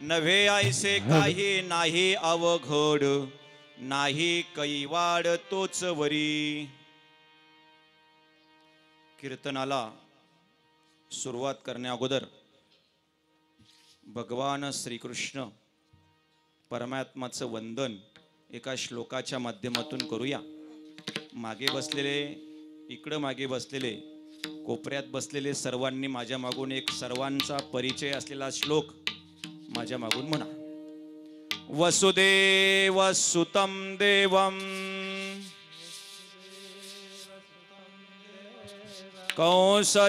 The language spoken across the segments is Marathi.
नव्हे ऐसे काही नाही अवघड, नाही कैवाड तोच वरी. कीर्तनाला सुरुवात करण्या अगोदर भगवान श्रीकृष्ण परमात्माचं वंदन एका श्लोकाच्या माध्यमातून करूया. मागे बसलेले, इकडं मागे बसलेले, कोपऱ्यात बसलेले सर्वांनी माझ्या मागून एक सर्वांचा परिचय असलेला श्लोक माझ्या मागून म्हणा. वसुदेव सुतं देवं कंसचाणूरमर्दनं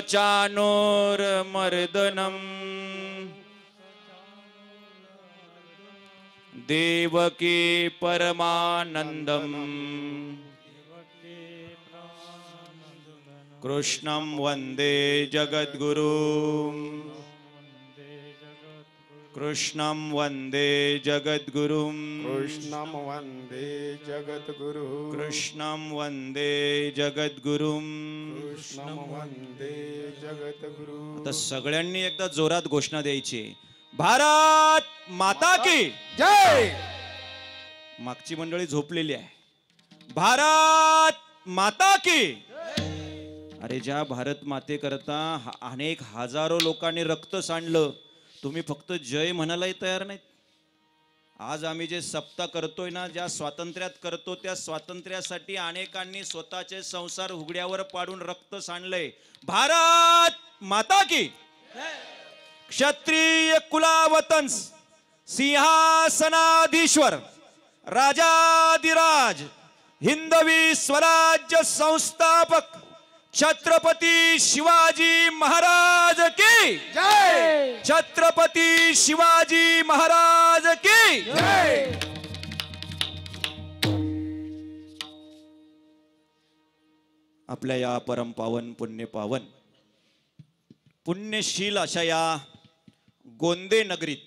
देवकी परमानंदं कृष्णं वंदे जगद्गुरुं. कृष्णं वंदे जगद्गुरुं. कृष्णं वंदे जगद्गुरुं. कृष्णं वंदे जगद्गुरुं. कृष्णं वंदे जगद्गुरुं. आता सगळ्यांनी एकदा जोरात घोषणा द्यायची. भारत माता की जय. मागची मंडळी झोपलेली आहे. भारत माता की. अरे ज्या भारत माते करता अनेक हजारो लोकांनी रक्त सांडलं, तुम्ही फक्त जय म्हणायलाही तयार नाहीत. आज आम्ही जे सप्ताह करतोय ना, ज्या स्वातंत्र्यात करतो त्या स्वातंत्र्यासाठी अनेकांनी स्वतःचे संसार उघड्यावर पाडून रक्त सांडलंय. भारत माता की. क्षत्रिय कुलावतंस सिंहासनाधीश्वर राजाधिराज हिंदवी स्वराज्य संस्थापक छत्रपती शिवाजी महाराज की जय. छत्रपती शिवाजी महाराज की जय. आपल्या या परम पावन पुण्यशील अशा या गोंदे नगरीत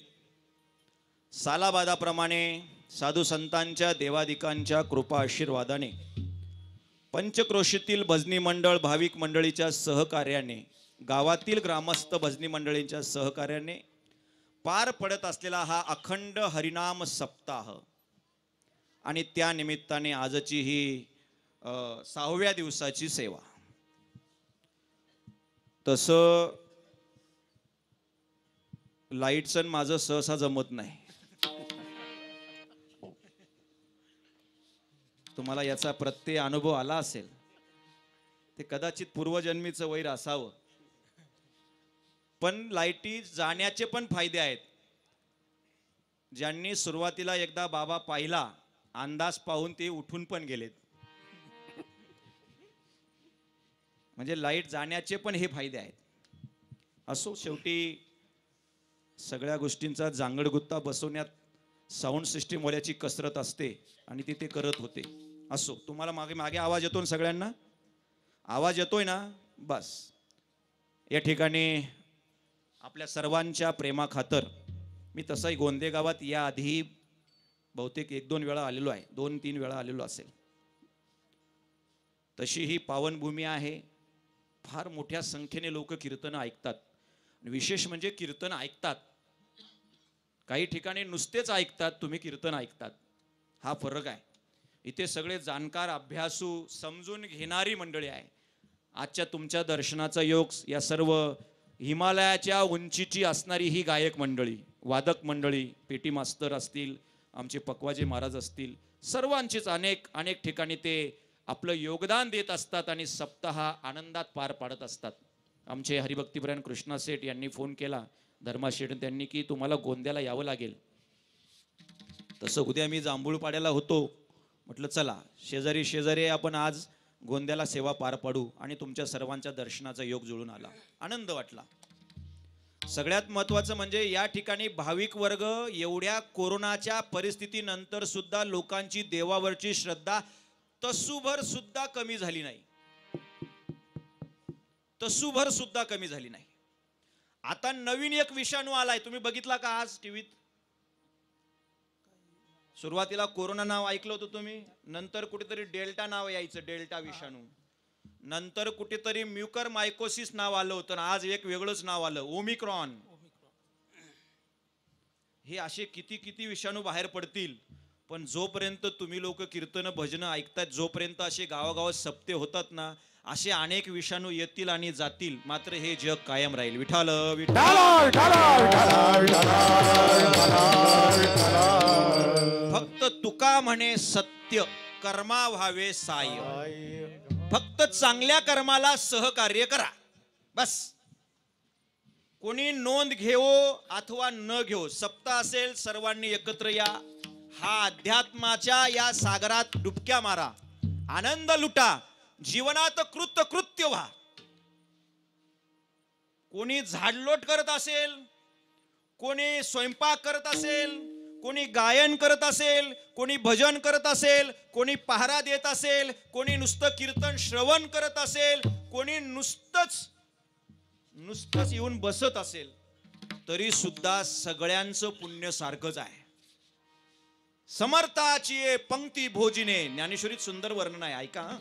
सालाबादाप्रमाणे साधू संतांच्या देवादिकांच्या कृपा आशीर्वादाने पंचक्रोशीतील भजनी मंडळ भाविक मंडळीच्या सहकार्याने, गावातील ग्रामस्थ भजनी मंडळींच्या सहकार्याने पार पडत असलेला हा अखंड हरिनाम सप्ताह आणि त्या निमित्ताने आजची ही 6व्या दिवसाची सेवा. तसं लाईटचं माझं सहसा जमत नाही. तुम्हाला याचा प्रत्यय अनुभव आला असेल. ते कदाचित पूर्वजन्मीचं वैर असावं. पण लाईटी जाण्याचे पण फायदे आहेत. ज्यांनी सुरुवातीला एकदा बाबा पाहिला, अंदाज पाहून ते उठून पण गेलेत. म्हणजे लाईट जाण्याचे पण हे फायदे आहेत. असो, शेवटी सगळ्या गोष्टींचा जांगडगुत्ता बसवण्यात साऊंड सिस्टीम वाल्याची कसरत असते आणि ते करत होते. असो, तुम्हाला मागे मागे आवाज येतो ना? सगळ्यांना आवाज येतोय ना? बस. या ठिकाणी आपल्या सर्वांच्या प्रेमाखातर मी तसंही गोंदे गावात या आधी बहुतेक 1-2 वेळा आलेलो आहे. 2-3 वेळा आलेलो असेल. तशी ही पावनभूमी आहे. फार मोठ्या संख्येने लोक कीर्तन ऐकतात. विशेष म्हणजे कीर्तन ऐकतात. काही ठिकाणी नुसतेच ऐकतात, तुम्ही कीर्तन ऐकतात. हा फरक आहे. इथे सगळे जाणकार, अभ्यासू, समजून घेणारी मंडळी आहे. आजच्या तुमच्या दर्शनाचा योग या सर्व हिमालयाच्या उंचीची असणारी ही गायक मंडळी, वादक मंडळी, पेटी मास्तर असतील, आमचे पकवाजे महाराज असतील, सर्वांचीच अनेक ठिकाणी ते आपलं योगदान देत असतात आणि सप्ताह आनंदात पार पाडत असतात. आमचे हरिभक्तीपरायण कृष्णा सेठ यांनी फोन केला, धर्मा शेठ, त्यांनी की तुम्हाला गोंद्याला यावं लागेल. तसं उद्या मी जांभूळपाड्याला होतो. म्हटलं चला शेजारी आपण आज गोंद्याला सेवा पार पाडू आणि तुमच्या सर्वांच्या दर्शनाचा योग जुळून आला. आनंद वाटला. सगळ्यात महत्त्वाचं म्हणजे या ठिकाणी भाविक वर्ग एवढ्या कोरोनाच्या परिस्थितीनंतर सुद्धा लोकांची देवावरची श्रद्धा तसूभर सुद्धा कमी झाली नाही. तसूभर सुद्धा कमी झाली नाही. आता नवीन एक विषाणू आलाय. तुम्ही बघितला का आज टीव्हीत? सुरुवातीला कोरोना नाव ऐकलं होतं तुम्ही, नंतर कुठेतरी डेल्टा नाव यायचं, डेल्टा विषाणू, नंतर कुठेतरी म्युकर मायकोसिस नाव आलं होतं, आज एक वेगळंच नाव आलं, ओमिक्रॉन. हे असे किती किती विषाणू बाहेर पडतील, पण जोपर्यंत तुम्ही लोक कीर्तन भजन ऐकतात, जोपर्यंत असे गावागावात सप्ते होतात ना, असे अनेक विषाणू येतील आणि जातील, मात्र हे जग कायम राहील. विठाल फक्त तुका म्हणे सत्य कर्मा व्हावे साय. फक्त चांगल्या कर्माला सहकार्य करा, बस. कोणी नोंद घेवो अथवा न घेवो, सप्ताह असेल सर्वांनी एकत्र या. हा अध्यात्माच्या या सागरात डुबक्या मारा, आनंद लुटा, जीवनात कृत्य व्हा. कोणी झाडलोट करत असेल, कोणी स्वयंपाक करत असेल, कोणी गायन करत असेल, कोणी भजन करत असेल, कोणी पहारा देत असेल, कोणी नुसतं कीर्तन श्रवण करत असेल, कोणी नुसतंच येऊन बसत असेल, तरी सुद्धा सगळ्यांचं पुण्य सारखंच आहे. समर्थाची पंक्ती भोजने, ज्ञानेश्वरीत सुंदर वर्णन आहे, ऐका.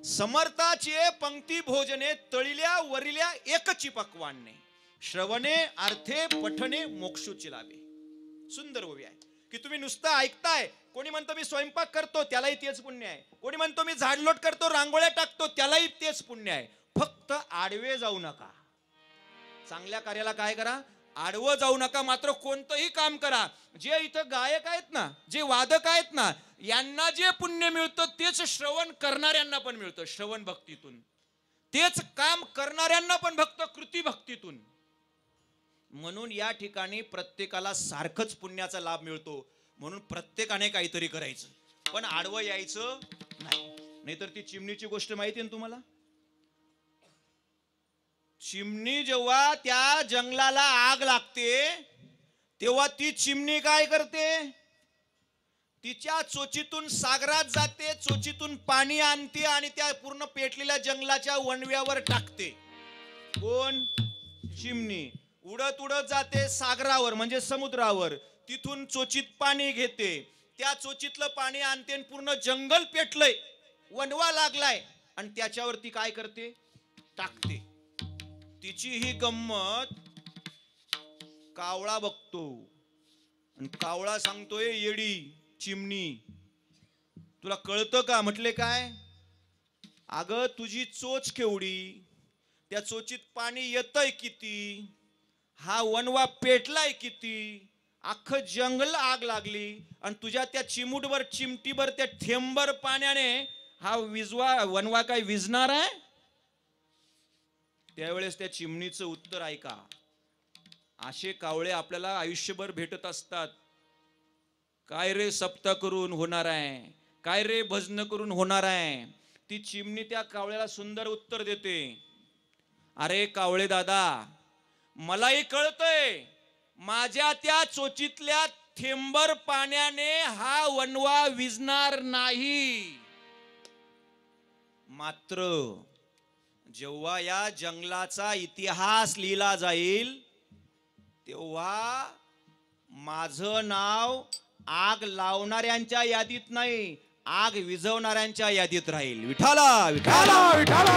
समर्थाची पंक्ती भोजने, तळिल्या वरिल्या एकची पक्वाने, श्रवणे अर्थे पठणे मोक्षोची लाभे. सुंदर ओवी आहे की तुम्ही नुसतं ऐकताय. कोणी म्हणतो मी स्वयंपाक करतो, त्यालाही तेच पुण्य आहे. कोणी म्हणतो मी झाडलोट करतो, रांगोळ्या टाकतो, त्यालाही तेच पुण्य आहे. फक्त आडवे जाऊ नका. चांगल्या कार्याला काय करा, आडवं जाऊ नका. मात्र कोणतंही काम करा. जे इथं गायक आहेत ना, जे वादक आहेत ना, यांना जे पुण्य मिळतं तेच श्रवण करणाऱ्यांना पण मिळतं, श्रवण भक्तीतून. तेच काम करणाऱ्यांना पण भक्त कृती भक्तीतून. म्हणून या ठिकाणी प्रत्येकाला सारखंच पुण्याचा लाभ मिळतो. म्हणून प्रत्येकाने काहीतरी करायचं, पण आडवं यायचं नाही. नाहीतर ती चिमणीची गोष्ट माहिती आहे ना तुम्हाला. चिमणी जेव्हा त्या जंगलाला आग लागते, तेव्हा ती चिमणी काय करते, तिच्या चोचीतून सागरात जाते, चोचीतून पाणी आणते आणि त्या पूर्ण पेटलेल्या जंगलाच्या वणव्यावर टाकते. कोण, चिमणी. उडत उडत जाते सागरावर म्हणजे समुद्रावर, तिथून चोचीत पाणी घेते, त्या चोचीतलं पाणी आणते आणि पूर्ण जंगल पेटलंय, वणवा लागलाय, आणि त्याच्यावरती काय करते, टाकते. तिची ही गंमत कावळा बघतो आणि कावळा सांगतोय, येडी चिमणी तुला कळतं का. म्हटले काय, अगं तुझी चोच केवढी, त्या चोचीत पाणी येतंय किती, हा वणवा पेटलाय किती, अख्खं जंगल आग लागली, आणि तुझ्या त्या चिमूटभर चिमटीभर त्या थेंबर पाण्याने हा वणवा काय विझणार आहे. त्यावेळेस त्या चिमणीचं उत्तर ऐका. असे कावळे आपल्याला आयुष्यभर भेटत असतात. काय रे सप्ताह करून होणार आहे, काय रे भजन करून होणार आहे. ती चिमणी त्या कावळ्याला सुंदर उत्तर देते, अरे कावळे दादा, मलाही कळतंय, माझ्या त्या चोचीतल्या थेंबर पाण्याने हा वणवा विझणार नाही. मात्र जेव्हा या जंगलाचा इतिहास लिहिला जाईल, तेव्हा माझं नाव आग लावणाऱ्यांच्या यादीत नाही, आग विझवणाऱ्यांच्या यादीत राहील. विठाला विठाला विठाला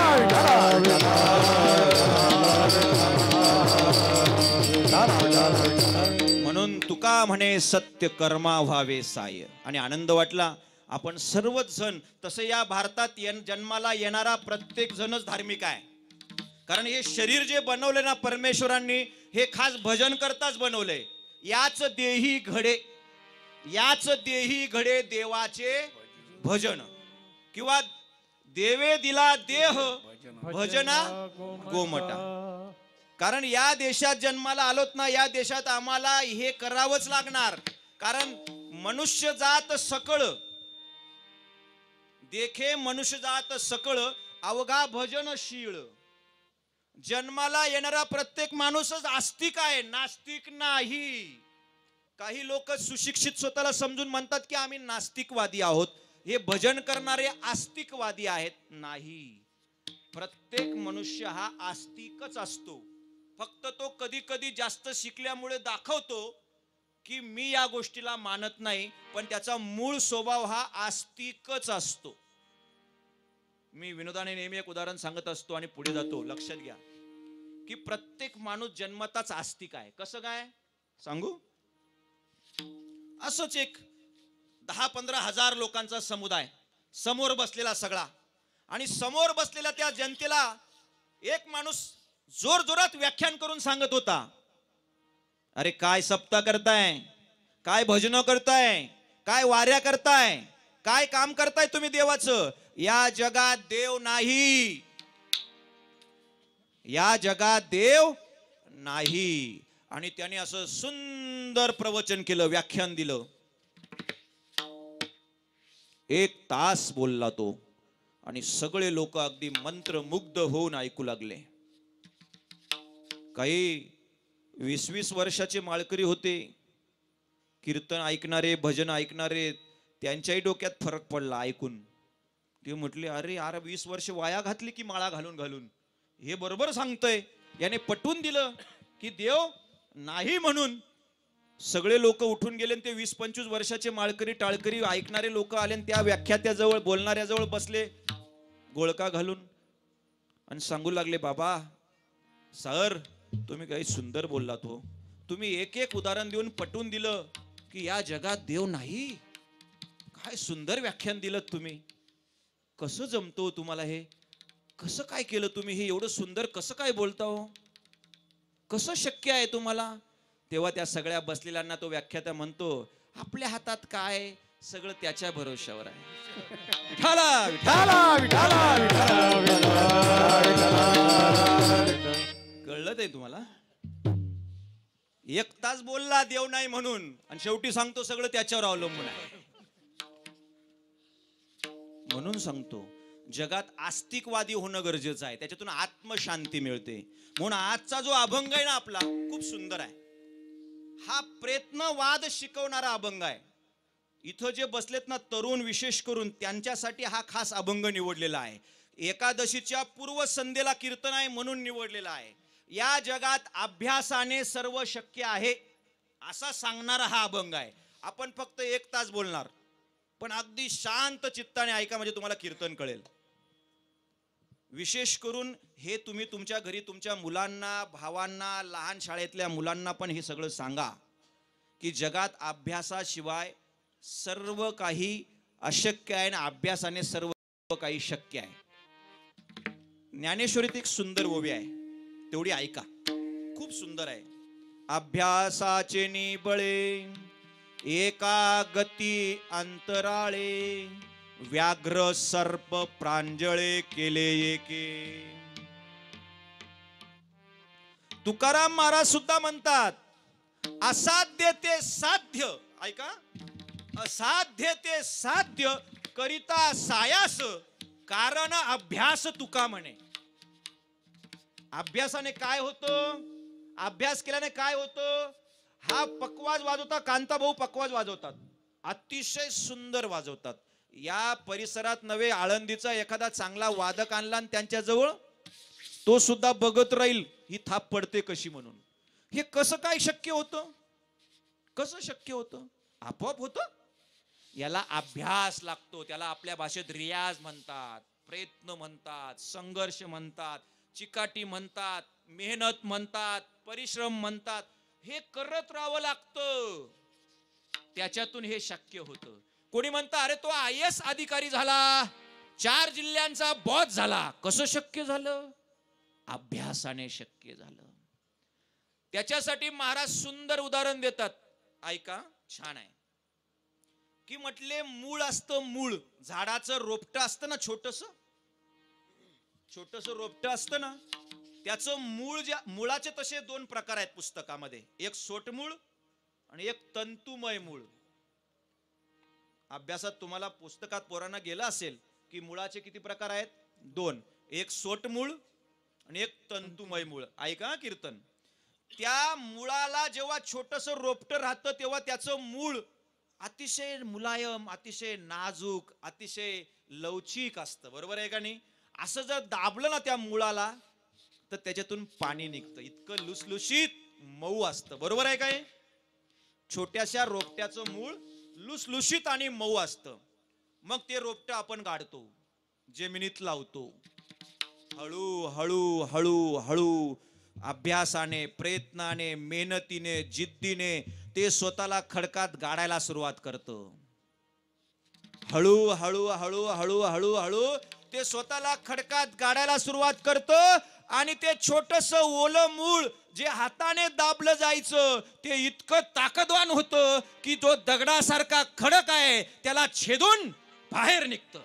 म्हणून तुका म्हणे सत्य कर्मा व्हावे साय. आणि आनंद वाटला. आपण सर्वच जण, तसं या भारतात जन्माला येणारा प्रत्येक जणच धार्मिक आहे. कारण हे शरीर जे बनवले ना परमेश्वरांनी, हे खास भजन करताच बनवलंय. याच देही घडे देवाचे भजन, किंवा देवे दिला देह भजना गोमटा. कारण या देशात जन्माला आलोत ना, या देशात आम्हाला हे करावंच लागणार. कारण मनुष्य जात सकळ देखे, मनुष्य जात सकळ अवघा भजनशील. जन्माला येणारा प्रत्येक माणूसच आस्तिक आहे, नास्तिक नाही. काही लोक सुशिक्षित स्वतःला समजून म्हणतात की आम्ही नास्तिकवादी आहोत. हे भजन करणारे आस्तिकवादी आहेत. नाही, प्रत्येक मनुष्य हा आस्तिकच असतो. फक्त तो कधी कधी जास्त शिकल्यामुळे दाखवतो की मी या गोष्टीला मानत नाही, पण त्याचा मूळ स्वभाव हा आस्तिकच असतो. मी विनोदाने नेहमी एक उदाहरण सांगत असतो आणि पुढे जातो. लक्षात घ्या की प्रत्येक माणूस जन्मताच आस्तिक आहे. कसं काय सांगू. असंच एक 10-15 हजार लोकांचा समुदाय समोर बसलेला सगळा, आणि समोर बसलेल्या त्या जनतेला एक माणूस जोर जोरात व्याख्यान करून सांगत होता, अरे काय सप्ताह करताय, काय भजन करताय, काय वाऱ्या करताय, काय काम करताय तुम्ही देवाचं? या जगात देव नाही, या जगात देव नाही. आणि त्याने असं सुंदर प्रवचन केलं, व्याख्यान दिलं. 1 तास बोलला तो, आणि सगळे लोक अगदी मंत्रमुग्ध होऊन ऐकू लागले. काही 20-20 वर्षाचे माळकरी होते, कीर्तन ऐकणारे, भजन ऐकणारे, त्यांच्याही डोक्यात फरक पडला ऐकून. ते म्हटले, अरे यार 20 वर्ष वाया घातली की माळा घालून घालून. हे बरोबर सांगतोय, याने पटवून दिलं की देव नाही म्हणून. सगळे लोक उठून गेले, ते 20-25 वर्षाचे माळकरी टाळकरी ऐकणारे लोक आले, त्या व्याख्यात्याजवळ, बोलणाऱ्याजवळ बसले गोळका घालून, आणि सांगू लागले, बाबा सर तुम्ही काही सुंदर बोललात हो, तुम्ही एक एक उदाहरण देऊन पटवून दिलं की या जगात देव नाही. काय सुंदर व्याख्यान दिलं तुम्ही, कसं जमतो तुम्हाला हे, कसं काय केलं तुम्ही, हे एवढं सुंदर कसं काय बोलता हो, कसं शक्य आहे तुम्हाला? तेव्हा त्या सगळ्या बसलेल्यांना तो व्याख्याता म्हणतो, आपल्या हातात काय, सगळं त्याच्या भरोश्यावर आहे. विठाला विठाला विठाला कळलं ते तुम्हाला? 1 तास बोलला देव नाही म्हणून, आणि शेवटी सांगतो सगळं त्याच्यावर अवलंबून आहे. म्हणून सांगतो जगात आस्तिकवादी होणं गरजेचं आहे, त्याच्यातून आत्मशांती मिळते. म्हणून आजचा जो अभंग आहे ना आपला, खूप सुंदर आहे. हा प्रयत्नवाद शिकवणारा अभंग आहे. इथं जे बसलेत ना तरुण, विशेष करून त्यांच्यासाठी हा खास अभंग निवडलेला आहे. एकादशीच्या पूर्व संध्येला कीर्तन आहे म्हणून निवडलेला आहे. या जगात अभ्यासाने सर्व शक्य आहे असा सांगणारा हा अभंग आहे. आपण फक्त 1 तास बोलणार, पण अगदी शांत चित्ताने ऐका, म्हणजे तुम्हाला कीर्तन कळेल. विशेष करून हे तुम्ही तुमच्या घरी तुमच्या मुलांना, भावांना, लहान शाळेतल्या मुलांना पण हे सगळं सांगा की जगात अभ्यासाशिवाय सर्व काही अशक्य आहे, आणि अभ्यासाने सर्व काही शक्य आहे. ज्ञानेश्वरीत एक सुंदर ओवी आहे, तेवढी ऐका, खूप सुंदर आहे. अभ्यासाचे निबळे एका गती अंतराळे, व्याघ्र सर्प प्रांजळे केले एके. तुकाराम महाराज सुद्धा म्हणतात, असाध्य ते साध्य, ऐका, असाध्य ते साध्य करिता सायास, कारण अभ्यास तुका म्हणे. अभ्यासाने काय होतं, अभ्यास केल्याने काय होतं? हा पकवाज वाजवतात, कांताभाऊ पकवाज वाजवतात, अतिशय सुंदर वाजवतात. या परिसरात नवे आळंदीचा एखादा चांगला वादक आणला आणि त्यांच्याजवळ, तो सुद्धा बघत राहील ही थाप पडते कशी म्हणून. हे कसं काय शक्य होतं? कसं शक्य होतं? आपोआप होतं? याला अभ्यास लागतो. त्याला आपल्या भाषेत रियाज म्हणतात, प्रयत्न म्हणतात, संघर्ष म्हणतात, चिकाटी म्हणतात, मेहनत म्हणतात, परिश्रम म्हणतात. हे करत राहावं लागतं, त्याच्यातून हे शक्य होतं. कोणी म्हणतं, अरे तो IAS अधिकारी झाला, 4 जिल्ह्यांचा बॉस झाला. कसं शक्य झालं? अभ्यासाने शक्य झालं. त्याच्यासाठी महाराज सुंदर उदाहरण देतात, ऐका, छान आहे. की म्हटले मूळ असतं, मूळ झाडाचं रोपटं असतं ना, छोटस रोपटं असतं ना, त्याचं मूळ, ज्या मुळाचे तसे 2 प्रकार आहेत पुस्तकामध्ये, एक सोटमूळ आणि एक तंतुमय मूळ. अभ्यासात तुम्हाला पुस्तकात पोरांना गेलं असेल की मुळाचे किती प्रकार आहेत? 2, एक सोटमूळ आणि एक तंतुमय मूळ. ऐका कीर्तन. त्या मुळाला जेव्हा छोटस रोपटं राहतं तेव्हा त्याचं मूळ अतिशय मुलायम, अतिशय नाजूक, अतिशय लवचिक असतं, बरोबर आहे का नाही? असं जर दाबलं ना त्या मुळाला तर त्याच्यातून पाणी निघतं, इतकं लुसलुशीत मऊ असतं, बरोबर आहे काय? छोट्याशा रोपट्याचं मूळ लुसलुशीत आणि मऊ असतं. मग ते रोपटं आपण गाडतो, जमिनीत लावतो, हळू हळू हळू हळू अभ्यासाने, प्रयत्नाने, मेहनतीने, जिद्दीने ते स्वतःला खडकात गाडायला सुरुवात करतं. हळू हळू हळू हळू हळू हळू ते स्वतःला खडकात गाडायला सुरुवात करतं आणि ते छोटस ओलं मूळ जे हाताने दाबलं जायचं ते इतकं ताकदवान होतं की तो दगडासारखा खडक आहे त्याला छेदून बाहेर निघतं.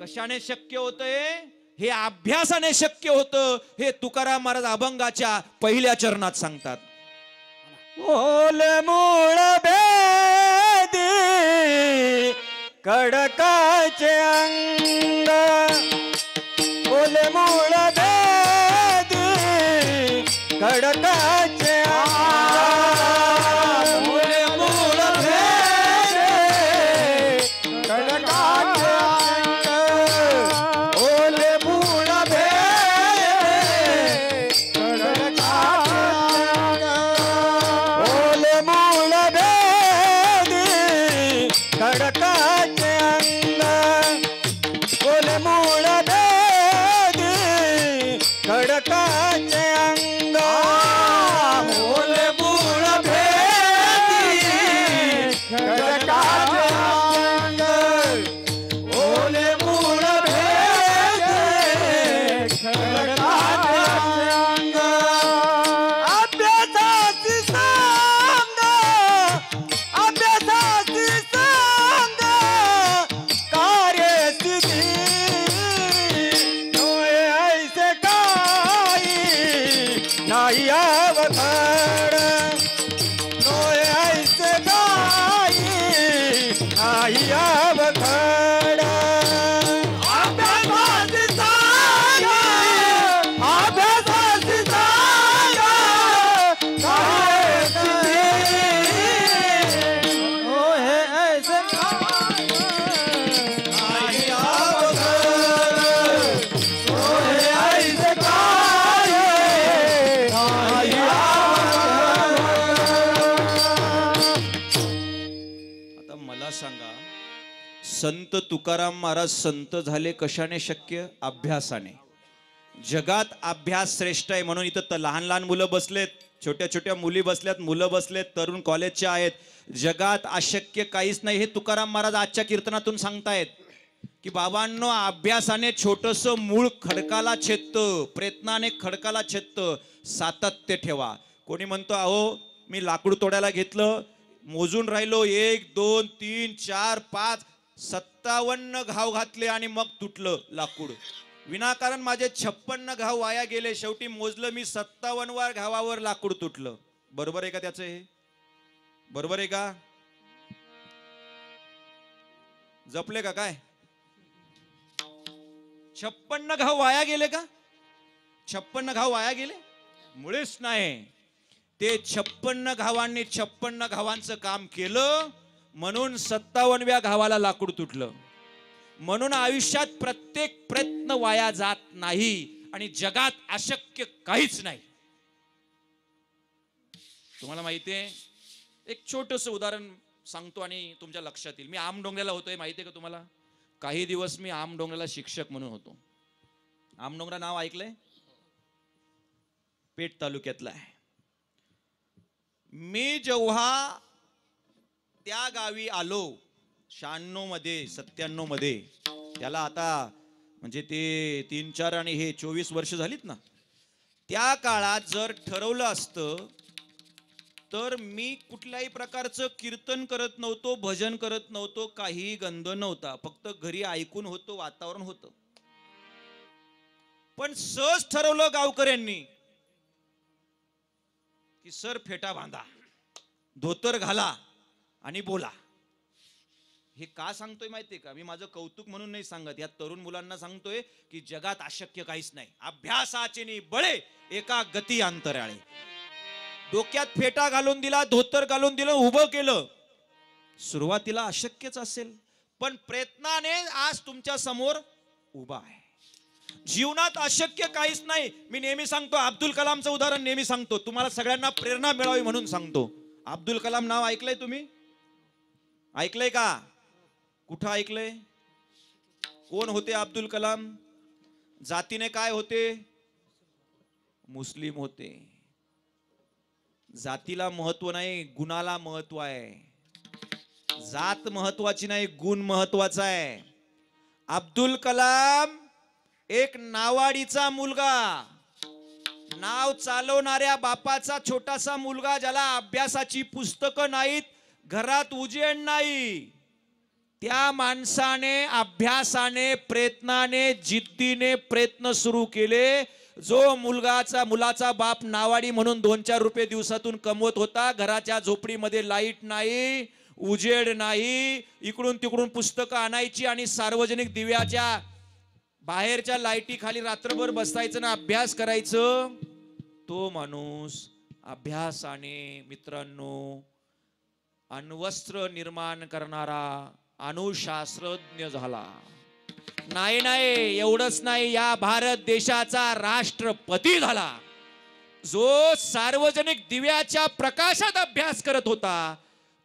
कशाने शक्य होतंय? हे अभ्यासाने शक्य होतं. हे तुकाराम महाराज अभंगाच्या पहिल्या चरणात सांगतात. ओल मूळ भेदी खडकाचे अंग, ओल मूळ भेदी खडकाचे अंग, ओल मूळ भेदी खडकाचे अंग, ओल मूळ भेदी खडकाचे अंग, ओल मूळ भेदी खडकाचे अंग, ओल मूळ भेदी खडकाचे अंग, ओल मूळ भेदी खडकाचे अंग, ओल मूळ भेदी खडकाचे अंग. अभ्यासाची सांग, अभ्यासाची सांग, कार्यसिद्धी डोळे ऐसे काही नाही अवघड, डोळे ऐसे काही नाही अवघड. अभ्यासाची सांग, अभ्यासाची सांग, कार्यसिद्धी डोळे ऐसे काही अवघड, डोळे ऐसे काही नाही आता मला सांगा, संत तुकाराम महाराज संत झाले कशाने शक्य? अभ्यासाने. जगात अभ्यास श्रेष्ठ आहे म्हणून इथं लहान लहान मुलं बसलेत, छोट्या छोट्या मुली बसल्यात, मुलं बसलेत, तरुण कॉलेजचे आहेत. जगात अशक्य काहीच नाही हे तुकाराम महाराज आजच्या कीर्तनातून सांगतायत की बाबांनो, अभ्यासाने छोटस मूळ खडकाला छेदतं, प्रयत्नाने खडकाला छेदतं. सातत्य ठेवा. कोणी म्हणतो अहो मी लाकूड तोडायला घेतलं, मोजून राहिलो 1 2 3 4 5 57 घाव घातले आणि मग तुटलं लाकूड. विनाकारण माझे 56 घाव वाया गेले, शेवटी मोजलं मी 57व्या घावावर लाकूड तुटलं. बरोबर आहे का त्याचं? हे बरोबर आहे का? जपले का काय? 56 घाव वाया गेले का? 56 घाव वाया गेले? मुळेच नाही. ते 56 घावांनी 56 घावांचं काम केलं म्हणून 57व्या घावाला लाकूड तुटलं. म्हणून आयुष्यात प्रत्येक प्रयत्न वाया जात नाही आणि जगात अशक्य काहीच नाही. तुम्हाला माहितीये, एक छोटस उदाहरण सांगतो आणि तुमच्या लक्षात येईल. मी आमडोंगऱ्याला होतोय, माहितीये का तुम्हाला? काही दिवस मी आमडोंगऱ्याला शिक्षक म्हणून होतो. आमडोंगरा नाव ऐकलंय? पेठ तालुक्यातला आहे. मी जेव्हा त्या गावी आलो 96 मध्ये 97 मध्ये, त्याला आता म्हणजे ते 3 4 आणि हे 24 वर्ष झालीत ना. त्या काळात जर ठरवलं असतं तर मी कुठल्याही प्रकारचं कीर्तन करत नव्हतो, भजन करत नव्हतो, काही गंध नव्हता, फक्त घरी ऐकून होतो, वातावरण होतं. पण सहज ठरवलं गावकऱ्यांनी की सर फेटा बांधा, धोतर घाला आणि बोला. हे का सांगतोय माहितीये का? मी माझं कौतुक म्हणून नाही सांगत, या तरुण मुलांना सांगतोय की जगात अशक्य काहीच नाही. अभ्यासाचे बळे एका गती अंतराळे. डोक्यात फेटा घालून दिला, धोतर घालून दिलं, उभं केलं. सुरुवातीला अशक्यच असेल, पण प्रयत्नाने आज तुमच्या समोर उभा आहे. जीवनात अशक्य काहीच नाही. मी नेहमी सांगतो, अब्दुल कलामचं उदाहरण नेहमी सांगतो, तुम्हाला सगळ्यांना प्रेरणा मिळावी म्हणून सांगतो. अब्दुल कलाम नाव ऐकलंय तुम्ही? ऐकलंय का? कुठं ऐकलंय? कोण होते अब्दुल कलाम? जातीने काय होते? मुस्लिम होते. जातीला महत्व नाही, गुणाला महत्व आहे. जात महत्वाची नाही, गुण महत्वाचा आहे. अब्दुल कलाम एक नावाडीचा मुलगा, नाव चालवणाऱ्या बापाचा छोटासा मुलगा, ज्याला अभ्यासाची पुस्तकं नाहीत, घरात उजेड नाही, त्या माणसाने अभ्यासाने, प्रयत्नाने, जिद्दीने प्रयत्न सुरू केले. जो मुलाचा बाप नावाडी म्हणून 2-4 रुपये दिवसातून कमवत होता, घराच्या झोपडीमध्ये लाईट नाही, उजेड नाही, इकडून तिकडून पुस्तकं आणायची आणि सार्वजनिक दिव्याच्या बाहेरच्या लाईटी खाली रात्रभर बसायचं ना अभ्यास करायचं. तो माणूस अभ्यासाने मित्रांनो अण्वस्त्र निर्माण करणारा अणुशास्त्रज्ञ झाला. नाही एवढंच नाही, या भारत देशाचा राष्ट्रपती झाला. जो सार्वजनिक दिव्याच्या प्रकाशात अभ्यास करत होता,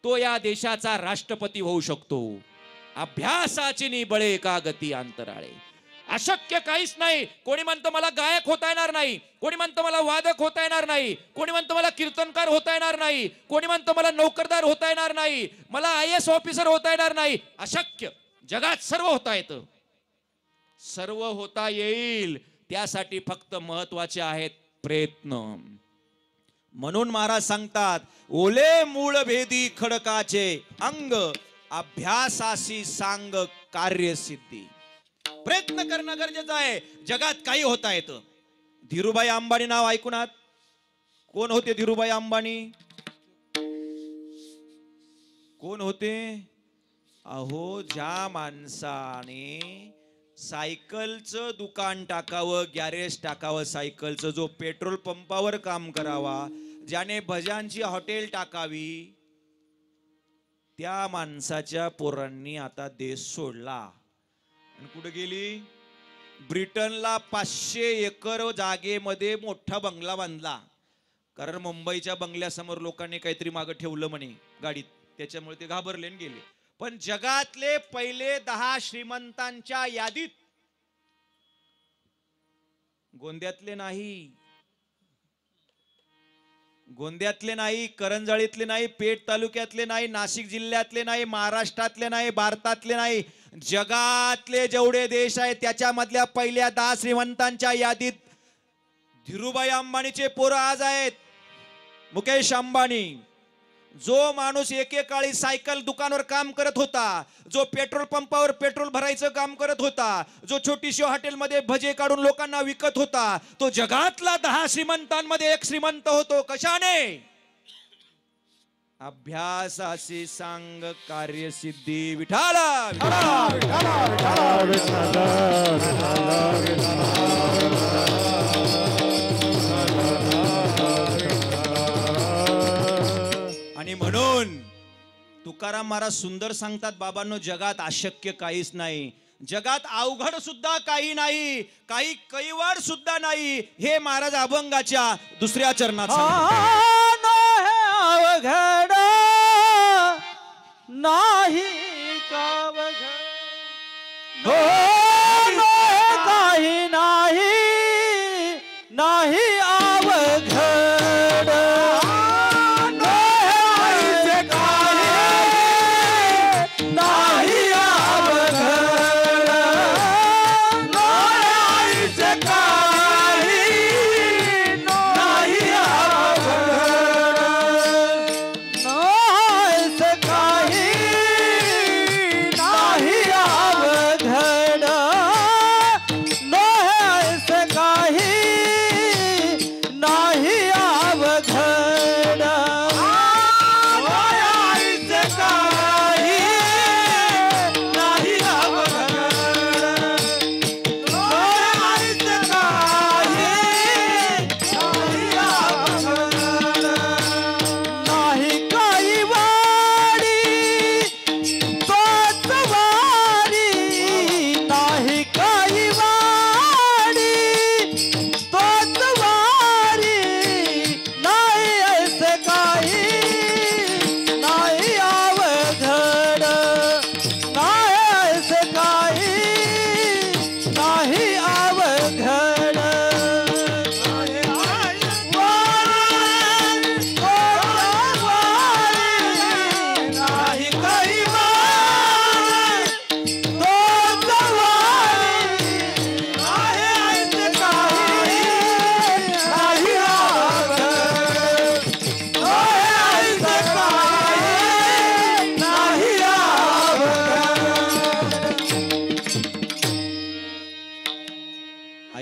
तो या देशाचा राष्ट्रपती होऊ शकतो. अभ्यासाची निबळे का गती अंतराळे. अशक्य काहीच नाही. कोणी म्हणतं मला गायक होता येणार नाही, कोणी म्हणतं मला वादक होता येणार नाही, कोणी म्हणतं मला कीर्तनकार होता येणार नाही, कोणी म्हणतं मला नोकरदार होता येणार नाही, मला IAS ऑफिसर होता येणार नाही. अशक्य. जगात सर्व होता येतं, सर्व होता येईल. त्यासाठी फक्त महत्वाचे आहेत प्रयत्न. म्हणून महाराज सांगतात, ओले मूळ भेदी खडकाचे अंग, अभ्यासाशी सांग कार्यसिद्धी. प्रयत्न करणं गरजेचं आहे. जगात काही होता येतं. धीरूभाई अंबानी नाव ऐकून आहात? कोण होते धीरूभाई अंबानी? कोण होते? अहो, ज्या माणसाने सायकलचं दुकान टाकावं, गॅरेज टाकावं सायकलचं, जो पेट्रोल पंपावर काम करावा, ज्याने भजांची हॉटेल टाकावी, त्या माणसाच्या पोरांनी आता देश सोडला. कुठे गेली? ब्रिटनला 500 एकर जागेमध्ये मोठा बंगला बांधला. कारण मुंबईच्या बंगल्यासमोर लोकांनी काहीतरी मागे ठेवलं म्हणे गाडीत, त्याच्यामुळे ते घाबरले आणि गेले. पण जगातले पहिले 10 श्रीमंतांच्या यादीत गोंद्यातले नाही, गोंद्यातले नाही, करंजाळीतले नाही, पेठ तालुक्यातले नाही, नाशिक जिल्ह्यातले नाही, महाराष्ट्रातले नाही, भारतातले नाही, जगातले जेवढे देश आहेत त्याच्यामधल्या पहिल्या 10 श्रीमंतांच्या यादीत धीरूभाई अंबानीचे पोरं आज आहेत. मुकेश अंबानी, जो माणूस एकेकाळी सायकल दुकानावर काम करत होता, जो पेट्रोल पंपावर पेट्रोल भरायचं काम करत होता, जो छोटीशी हॉटेलमध्ये भजे काढून लोकांना विकत होता, तो जगातला 10 श्रीमंतांमध्ये एक श्रीमंत होतो. कशाने? अभ्यासाशी सांग कार्यसिद्धी. विठाला आणि म्हणून तुकाराम महाराज सुंदर सांगतात, बाबांनो, जगात अशक्य काहीच नाही, जगात अवघड सुद्धा काही नाही, काही कैवाड सुद्धा नाही. हे महाराज अभंगाच्या 2ऱ्या चरणात अवघड नाही कावघड, हो काही नाही, नाही अवघड, नाही अवघड, नाही अवघड.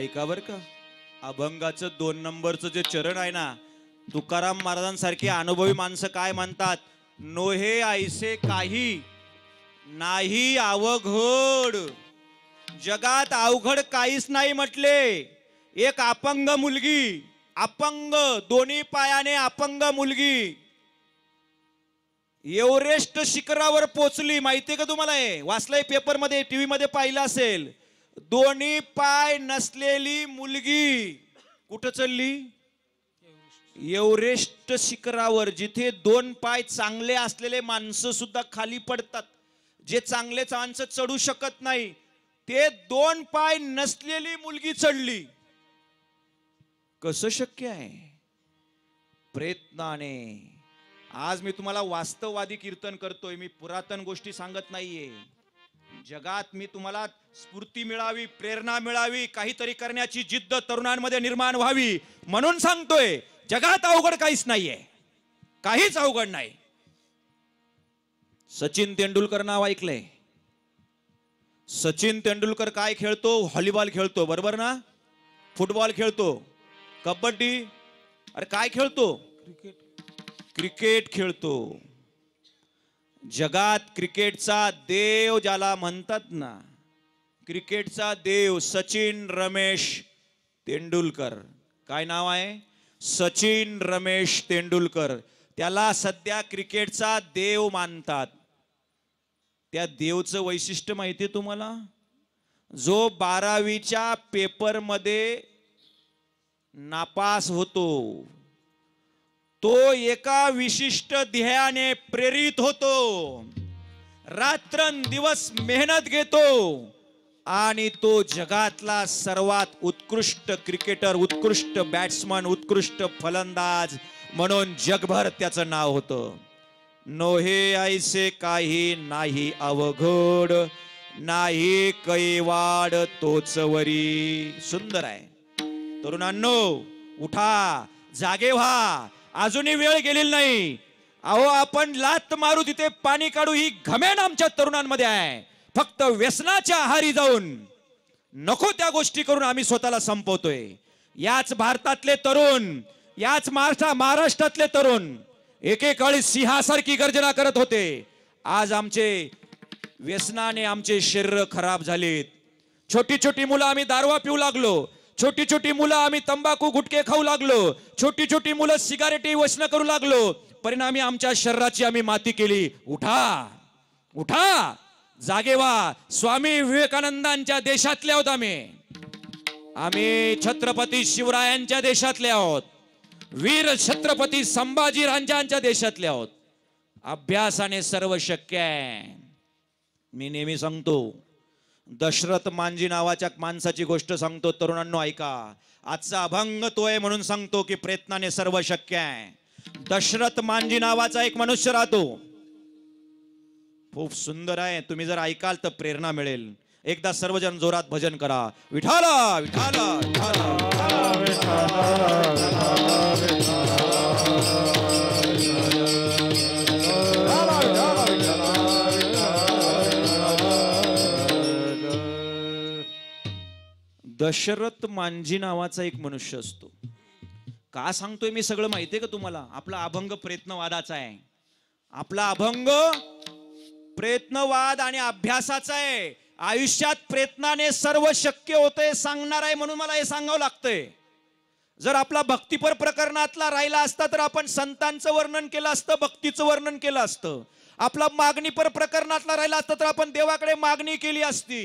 ऐका बर का, अभंगाचं 2 नंबरचं जे चरण आहे ना, तुकाराम महाराजांसारखी अनुभवी माणसं काय म्हणतात, नोहे ऐसे काही नाही अवघड. जगात अवघड काहीच नाही म्हटले. एक अपंग मुलगी, अपंग, दोन्ही पायाने अपंग मुलगी एव्हरेस्ट शिखरावर पोचली. माहितीये का तुम्हाला? हे वाचलंय पेपर मध्ये, टीव्ही मध्ये पाहिलं असेल. दोन्ही पाय नसलेली मुलगी कुठं चढली? एव्हरेस्ट शिखरावर, जिथे 2 पाय चांगले असलेले माणसं सुद्धा खाली पडतात. जे चांगले माणसं चढू शकत नाही, ते 2 पाय नसलेली मुलगी चढली. कसं शक्य आहे? प्रयत्नाने. आज मी तुम्हाला वास्तववादी कीर्तन करतोय, मी पुरातन गोष्टी सांगत नाहीये. जगात मी तुम्हाला स्फूर्ती मिळावी, प्रेरणा मिळावी, काहीतरी करण्याची जिद्द तरुणांमध्ये निर्माण व्हावी म्हणून सांगतोय. जगात अवघड काहीच नाहीये, काहीच अवघड नाही. सचिन तेंडुलकर नाव ऐकलंय? सचिन तेंडुलकर काय खेळतो? व्हॉलीबॉल खेळतो, बरोबर ना? फुटबॉल खेळतो, कबड्डी, अरे काय खेळतो? क्रिकेट खेळतो. जगात क्रिकेटचा देव ज्याला म्हणतात ना, क्रिकेटचा देव सचिन रमेश तेंडुलकर. काय नाव आहे? सचिन रमेश तेंडुलकर. त्याला सध्या क्रिकेटचा देव मानतात. त्या देवचं वैशिष्ट्य माहिती आहे तुम्हाला? जो 12वीच्या पेपरमध्ये नापास होतो, तो एका विशिष्ट ध्येयाने प्रेरित होतो, रात्रंदिवस मेहनत घेतो आणि तो जगातला सर्वात उत्कृष्ट क्रिकेटर, उत्कृष्ट बॅट्समन, उत्कृष्ट फलंदाज म्हणून जगभर त्याचं नाव होतं. नोहे ऐसे काही नाही अवघड, नाही कैवाड तोचवरी. सुंदर आहे. तरुणांनो, उठा, जागे व्हा. अजूनही वेळ गेलेली नाही. अहो, आपण लात मारू तिथे पाणी काढू ही घमेंड आमच्या तरुणांमध्ये आहे. फक्त व्यसनाच्या आहारी जाऊन नको त्या गोष्टी करून आम्ही स्वतःला संपवतोय. याच भारतातले तरुण, याच महाराष्ट्रातले तरुण एकेकाळी सिंहासारखी गर्जना करत होते. आज आमचे व्यसनाने आमचे शरीर खराब झालेत. छोटी छोटी मुलं आम्ही दारवा पिऊ लागलो. छोटी छोटी मुलं आम्ही तंबाखू गुटखे खाऊ लागलो. छोटी छोटी मुलं सिगारेटी व्यसन करू लागलो. परिणामी आमच्या शरीराची आम्ही माती केली. उठा, उठा, जागे व्हा. स्वामी विवेकानंदांच्या देशातले आहोत आम्ही छत्रपती शिवरायांच्या देशातले आहोत. वीर छत्रपती संभाजी राजांच्या देशातले आहोत. अभ्यासाने सर्व शक्य आहे. मी नेहमी सांगतो, दशरथ मांजी नावाच्या माणसाची गोष्ट सांगतो. तरुणांनो ऐका. आजचा अभंग तो आहे म्हणून सांगतो की प्रयत्नाने सर्व शक्य आहे. दशरथ मांजी नावाचा एक मनुष्य राहतो. खूप सुंदर आहे. तुम्ही जर ऐकाल तर प्रेरणा मिळेल. एकदा सर्वजण जोरात भजन करा. विठाला विठाला दशरथ मांजी नावाचा एक मनुष्य असतो. का सांगतोय मी सगळं माहितीये का तुम्हाला? आपला अभंग प्रयत्नवादाचा आहे. आपला अभंग प्रयत्नवाद आणि अभ्यासाचा आहे. आयुष्यात प्रयत्नाने सर्व शक्य होते सांगणार आहे म्हणून मला हे सांगावं लागतंय. जर आपला भक्तिपर प्रकरणातला राहिला असता तर आपण संतांचं वर्णन केलं असतं, भक्तीचं वर्णन केलं असतं. आपला मागणीपर प्रकरणातला राहिला असता तर आपण देवाकडे मागणी केली असती.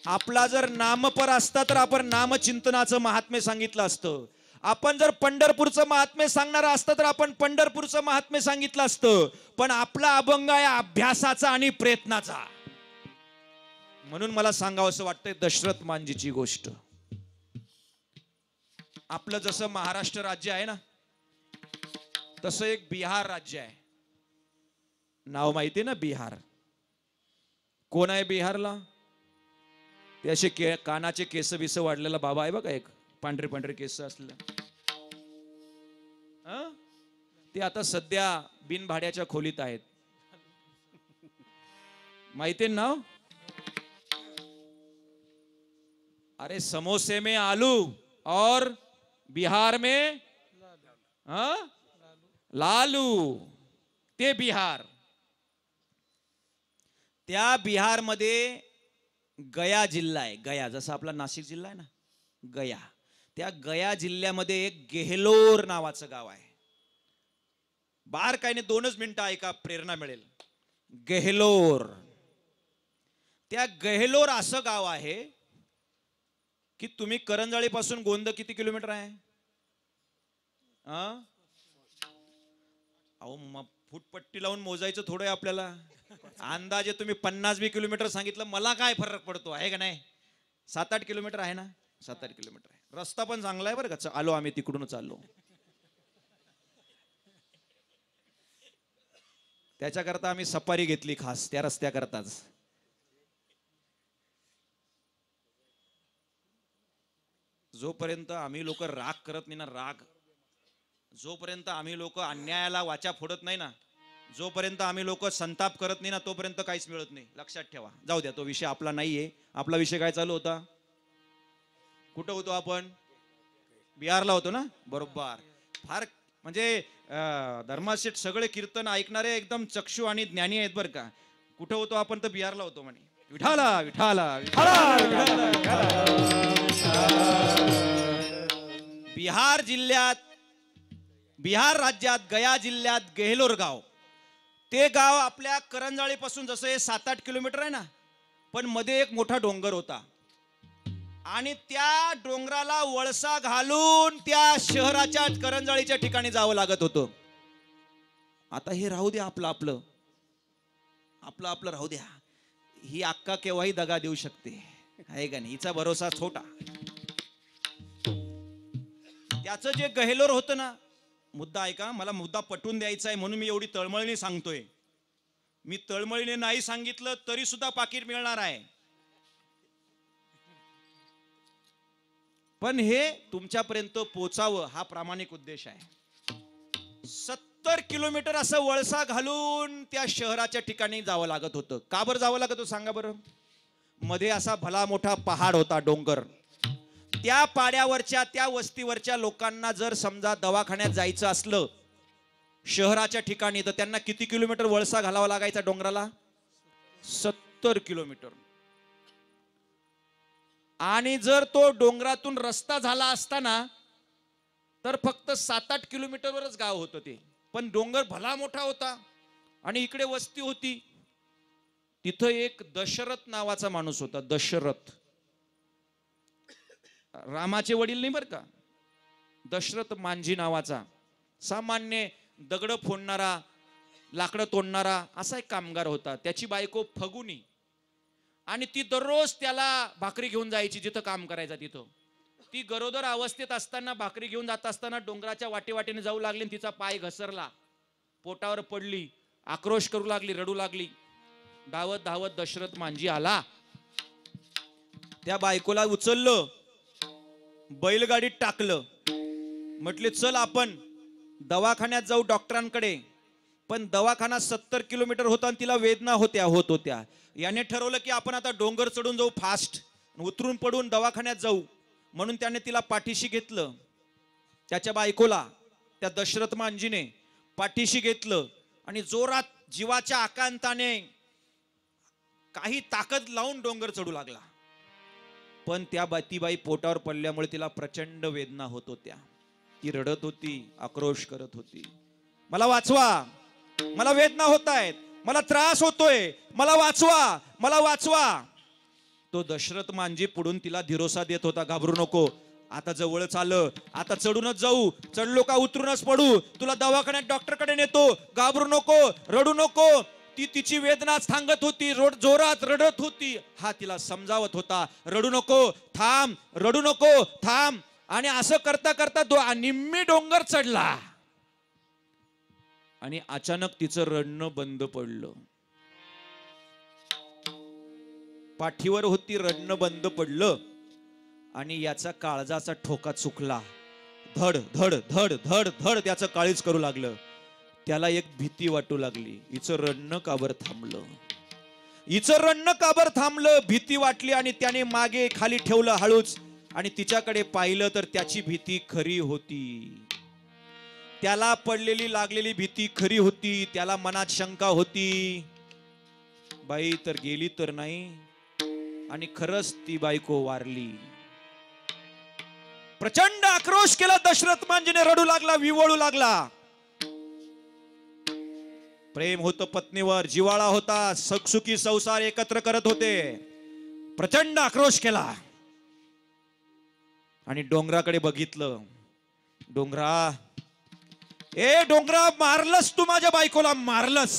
आपला जर नामपर असता तर आपण नामचिंतनाचं महात्म्य सांगितलं असतं. आपण जर पंढरपूरचं महात्म्य सांगणार असतं तर आपण पंढरपूरचं महात्म्य सांगितलं असतं. पण आपला अभंग आहे अभ्यासाचा आणि प्रयत्नाचा. म्हणून मला सांगावं असं वाटतंय दशरथ मांजीची गोष्ट. आपलं जसं महाराष्ट्र राज्य आहे ना, तसं एक बिहार राज्य आहे. नाव माहिती ना बिहार? कोण आहे बिहारला? ते असे कानाचे केस बिस वाढलेला बाबा आहे बघा, एक पांढरे पांढरे केस असलेला. ते आता सध्या बिनभाड्याच्या खोलीत आहेत. माहिती नाव? अरे समोसे में आलू और बिहार में लालू, ते बिहार. त्या बिहार मध्ये गया जिल्हा आहे. गया जसा आपला नाशिक जिल्हा आहे ना, गया. त्या गया जिल्ह्यामध्ये एक गेहलोर नावाचं गाव आहे. बार काही नाही, 2च मिनिटं ऐका, प्रेरणा मिळेल. गेहलोर. त्या गेहलोर असं गाव आहे की तुम्ही करंजाळी पासून गोंद किती किलोमीटर आहे? अहो फुटपट्टी लावून मोजायचं थोडं आहे आपल्याला. अंदाजे तुम्ही 50-20 किलोमीटर सांगितलं, मला काय फरक पडतो, आहे का नाही? 7-8 किलोमीटर आहे ना, 7-8 किलोमीटर आहे. रस्ता पण चांगला आहे बरं का. आलो आम्ही तिकडूनच आलो. त्याच्याकरता आम्ही सफारी घेतली खास, त्या रस्त्याकरताच. जोपर्यंत आम्ही लोक राग करत नाही ना, राग, जोपर्यंत आम्ही लोक अन्यायाला वाचा फोडत नाही ना, जोपर्यंत आम्ही लोक संताप करत नाही ना, तोपर्यंत काहीच मिळत नाही. लक्षात ठेवा. जाऊ द्या, तो विषय आपला नाहीये. आपला विषय काय चालू होता? कुठं होतो आपण? बिहारला होतो ना, बरोबर. फार म्हणजे धर्माशेठ सगळे कीर्तन ऐकणारे एकदम चक्षु आणि ज्ञानी आहेत बरं का. कुठं होतो आपण? तर बिहारला होतो म्हणे. विठाला विठाला बिहार जिल्ह्यात, बिहार राज्यात गया जिल्ह्यात गेहलोर गाव. ते गाव आपल्या करंजाळी पासून जसं हे 7-8 किलोमीटर आहे ना, पण मध्ये एक मोठा डोंगर होता आणि त्या डोंगराला वळसा घालून त्या शहराच्या करंजाळीच्या ठिकाणी जावं लागत होतं. आता हे राहू द्या, आपलं आपलं आपलं आपलं राहू द्या. ही अक्का केव्हाही दगा देऊ शकते, आहे का नाही? हिचा भरोसा छोटा. त्याचं जे गहेलोर होतं ना, मुद्दा ऐका, मला मुद्दा पटवून द्यायचा आहे म्हणून मी एवढी तळमळीने सांगतोय. मी तळमळीने नाही सांगितलं तरी सुद्धा पाकिट मिळणार आहे, पण हे तुमच्यापर्यंत पोचावं हा प्रामाणिक उद्देश आहे. 70 किलोमीटर असं वळसा घालून त्या शहराच्या ठिकाणी जावं लागत होतं. का बरं जावं लागत होतं सांगा बरं? मध्ये असा भला मोठा पहाड होता, डोंगर. त्या पाड्यावरच्या, त्या वस्तीवरच्या लोकांना जर समजा दवाखान्यात जायचं असलं शहराच्या ठिकाणी, तर त्यांना किती किलोमीटर वळसा घालावा लागायचा डोंगराला? 70 किलोमीटर. आणि जर तो डोंगरातून रस्ता झाला असताना तर फक्त 7-8 किलोमीटरवरच गाव होतं ते. पण डोंगर भला मोठा होता आणि इकडे वस्ती होती. तिथं एक दशरथ नावाचा माणूस होता. दशरथ, रामाचे वडील नाही बर का, दशरथ मांझी नावाचा सामान्य दगड फोडणारा, लाकडं तोडणारा असा एक कामगार होता. त्याची बायको फगुनी, आणि ती दररोज त्याला भाकरी घेऊन जायची जिथं काम करायचा तिथं. ती गरोदर अवस्थेत असताना भाकरी घेऊन जात असताना डोंगराच्या वाटेवाटेने जाऊ लागली, तिचा पाय घसरला, पोटावर पडली, आक्रोश करू लागली, रडू लागली. धावत धावत दशरथ मांझी आला, त्या बायकोला उचललं, बैलगाडीत टाकलं, म्हटले चल आपण दवाखान्यात जाऊ डॉक्टरांकडे. पण दवाखाना 70 किलोमीटर होता आणि तिला वेदना होत होत्या. याने ठरवलं की आपण आता डोंगर चढून जाऊ फास्ट, उतरून पडून दवाखान्यात जाऊ. म्हणून त्याने तिला पाठीशी घेतलं, त्याच्या बायकोला त्या दशरथ मांझीने पाठीशी घेतलं आणि जोरात जीवाच्या आकांताने काही ताकद लावून डोंगर चढू लागला. पण ती बाई पोटावर पडल्यामुळे तिला प्रचंड वेदना होत होत्या. ती रडत होती, आक्रोश करत होती, मला वाचवा, मला वेदना होत आहेत, मला त्रास होतोय, मला वाचवा, मला वाचवा. तो दशरथ मांझी पुढून तिला दिरोसा देत होता, घाबरू नको, आता जवळच आलं, आता चढूनच जाऊ, चढलो का उतरूनच पडू, तुला दवाखान्यात डॉक्टरकडे नेतो, घाबरू नको, रडू नको. ती तिची वेदना सांगत होती, जोरात रडत होती. हा तिला समजावत होता, रडू नको, थांब, रडू नको, थांब. आणि असं करता करता तो निम्मी डोंगर चढला आणि अचानक तिचं रडणं बंद पडलं. पाठीवर होती, रडणं बंद पडलं आणि याचा काळजाचा ठोका चुकला. धड धड धड धड धड त्याचं काळीज करू लागलं. त्याला एक भीती वाटू लागली, हिचं रडणं का बरं थांबलं. हिचं रडणं काबर थांबलं, भीती वाटली आणि त्याने मागे खाली ठेवलं हळूच आणि तिच्याकडे पाहिलं तर त्याची भीती खरी होती. त्याला पडलेली लागलेली भीती खरी होती. त्याला मनात शंका होती, बाई तर गेली तर नाही, आणि खरंच ती बायको वारली. प्रचंड आक्रोश केला दशरथ मांजीने, रडू लागला, विवळू लागला. प्रेम होतं पत्नीवर, जिवाळा होता, सुखसुखी संसार एकत्र करत होते. प्रचंड आक्रोश केला आणि डोंगराकडे बघितलं. डोंगरा, ए डोंगरा, मारलंस तू माझ्या बायकोला, मारलंस.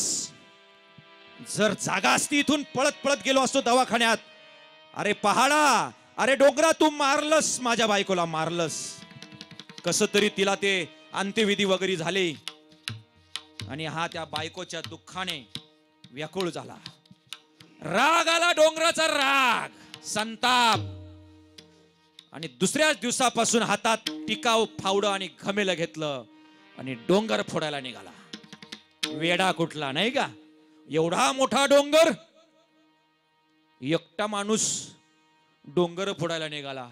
जर जागा असती इथून पळत पळत गेलो असतो दवाखान्यात. अरे पहाडा, अरे डोंगरा, तू मारलंस माझ्या बायकोला, मारलंस. कस तरी तिला ते अंत्यविधी वगैरे झाले आणि हा त्या बायकोच्या दुःखाने व्याकुळ झाला. राग आला, डोंगराचा राग, संताप. आणि दुसऱ्याच दिवसापासून हातात टिकाव फावडं आणि घमेलं घेतलं आणि डोंगर फोडायला निघाला. वेडा कुठला नाही का, एवढा मोठा डोंगर, एकटा माणूस डोंगर फोडायला निघाला.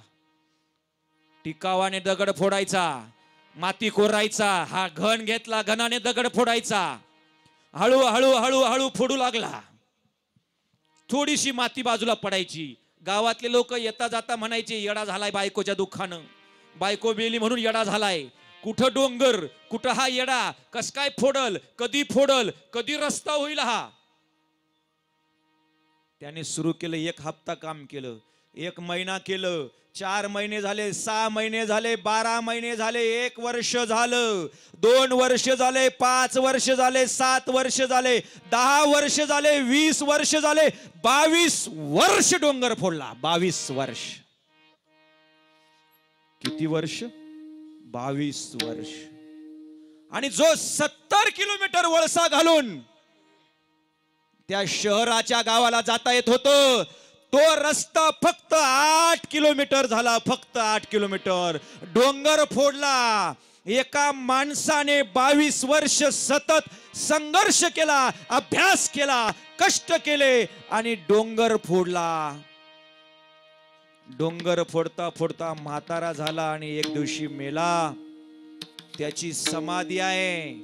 टिकावाने दगड फोडायचा, माती कोरायचा, हा घन घेतला, घनाने दगड फोडायचा. हळू हळू हळू हळू फोडू लागला. थोडीशी माती बाजूला पडायची. गावातले लोक येता जाता म्हणायचे, येडा झालाय बायकोच्या दुःखानं, बायको बेली म्हणून येडा झालाय. कुठं डोंगर, कुठं हा येडा, कस काय फोडल, कधी रस्ता होईल हा. त्याने सुरू केलं. 1 हप्ता काम केलं, 1 महिना केलं, 4 महिने झाले, 6 महिने झाले, 12 महिने झाले, 1 वर्ष झालं, 2 वर्ष झाले, 5 वर्ष झाले, 7 वर्ष झाले, 10 वर्ष झाले, 20 वर्ष झाले, 22 वर्ष डोंगर फोडला. 22 वर्ष. किती वर्ष? 22 वर्ष. आणि जो 70 किलोमीटर वळसा घालून त्या शहराच्या गावाला जाता येत होतं, तो रस्ता फक्त 8 किलोमीटर झाला. फक्त 8 किलोमीटर. डोंगर फोडला. एका माणसाने 22 वर्ष सतत संघर्ष केला, अभ्यास केला, कष्ट केले आणि डोंगर फोडला. डोंगर फोडता फोडता म्हातारा झाला आणि एक दिवशी मेला. त्याची समाधी आहे.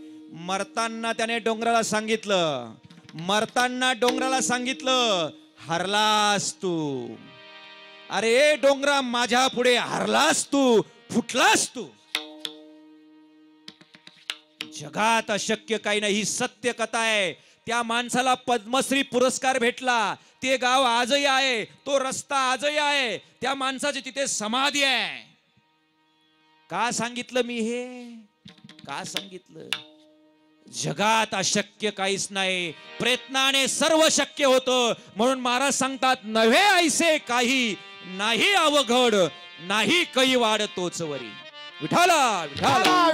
मरताना त्याने डोंगराला सांगितलं, हरलास तू. अरे डोंगरा, माझ्या पुढे हरलास तू, फुटलास तू. जगात अशक्य काही नाही, ही सत्य कथा आहे. त्या माणसाला पद्मश्री पुरस्कार भेटला. ते गाव आजही आहे, तो रस्ता आजही आहे, त्या माणसाची तिथे समाधी आहे. का सांगितलं मी हे? का सांगितलं? जगात अशक्य काहीच नाही, प्रयत्नाने सर्व शक्य होतं. म्हणून महाराज सांगतात, नव्हे ऐसे काही, नाही अवघड, नाही कैवाड तोच वरी. विठाला विठाला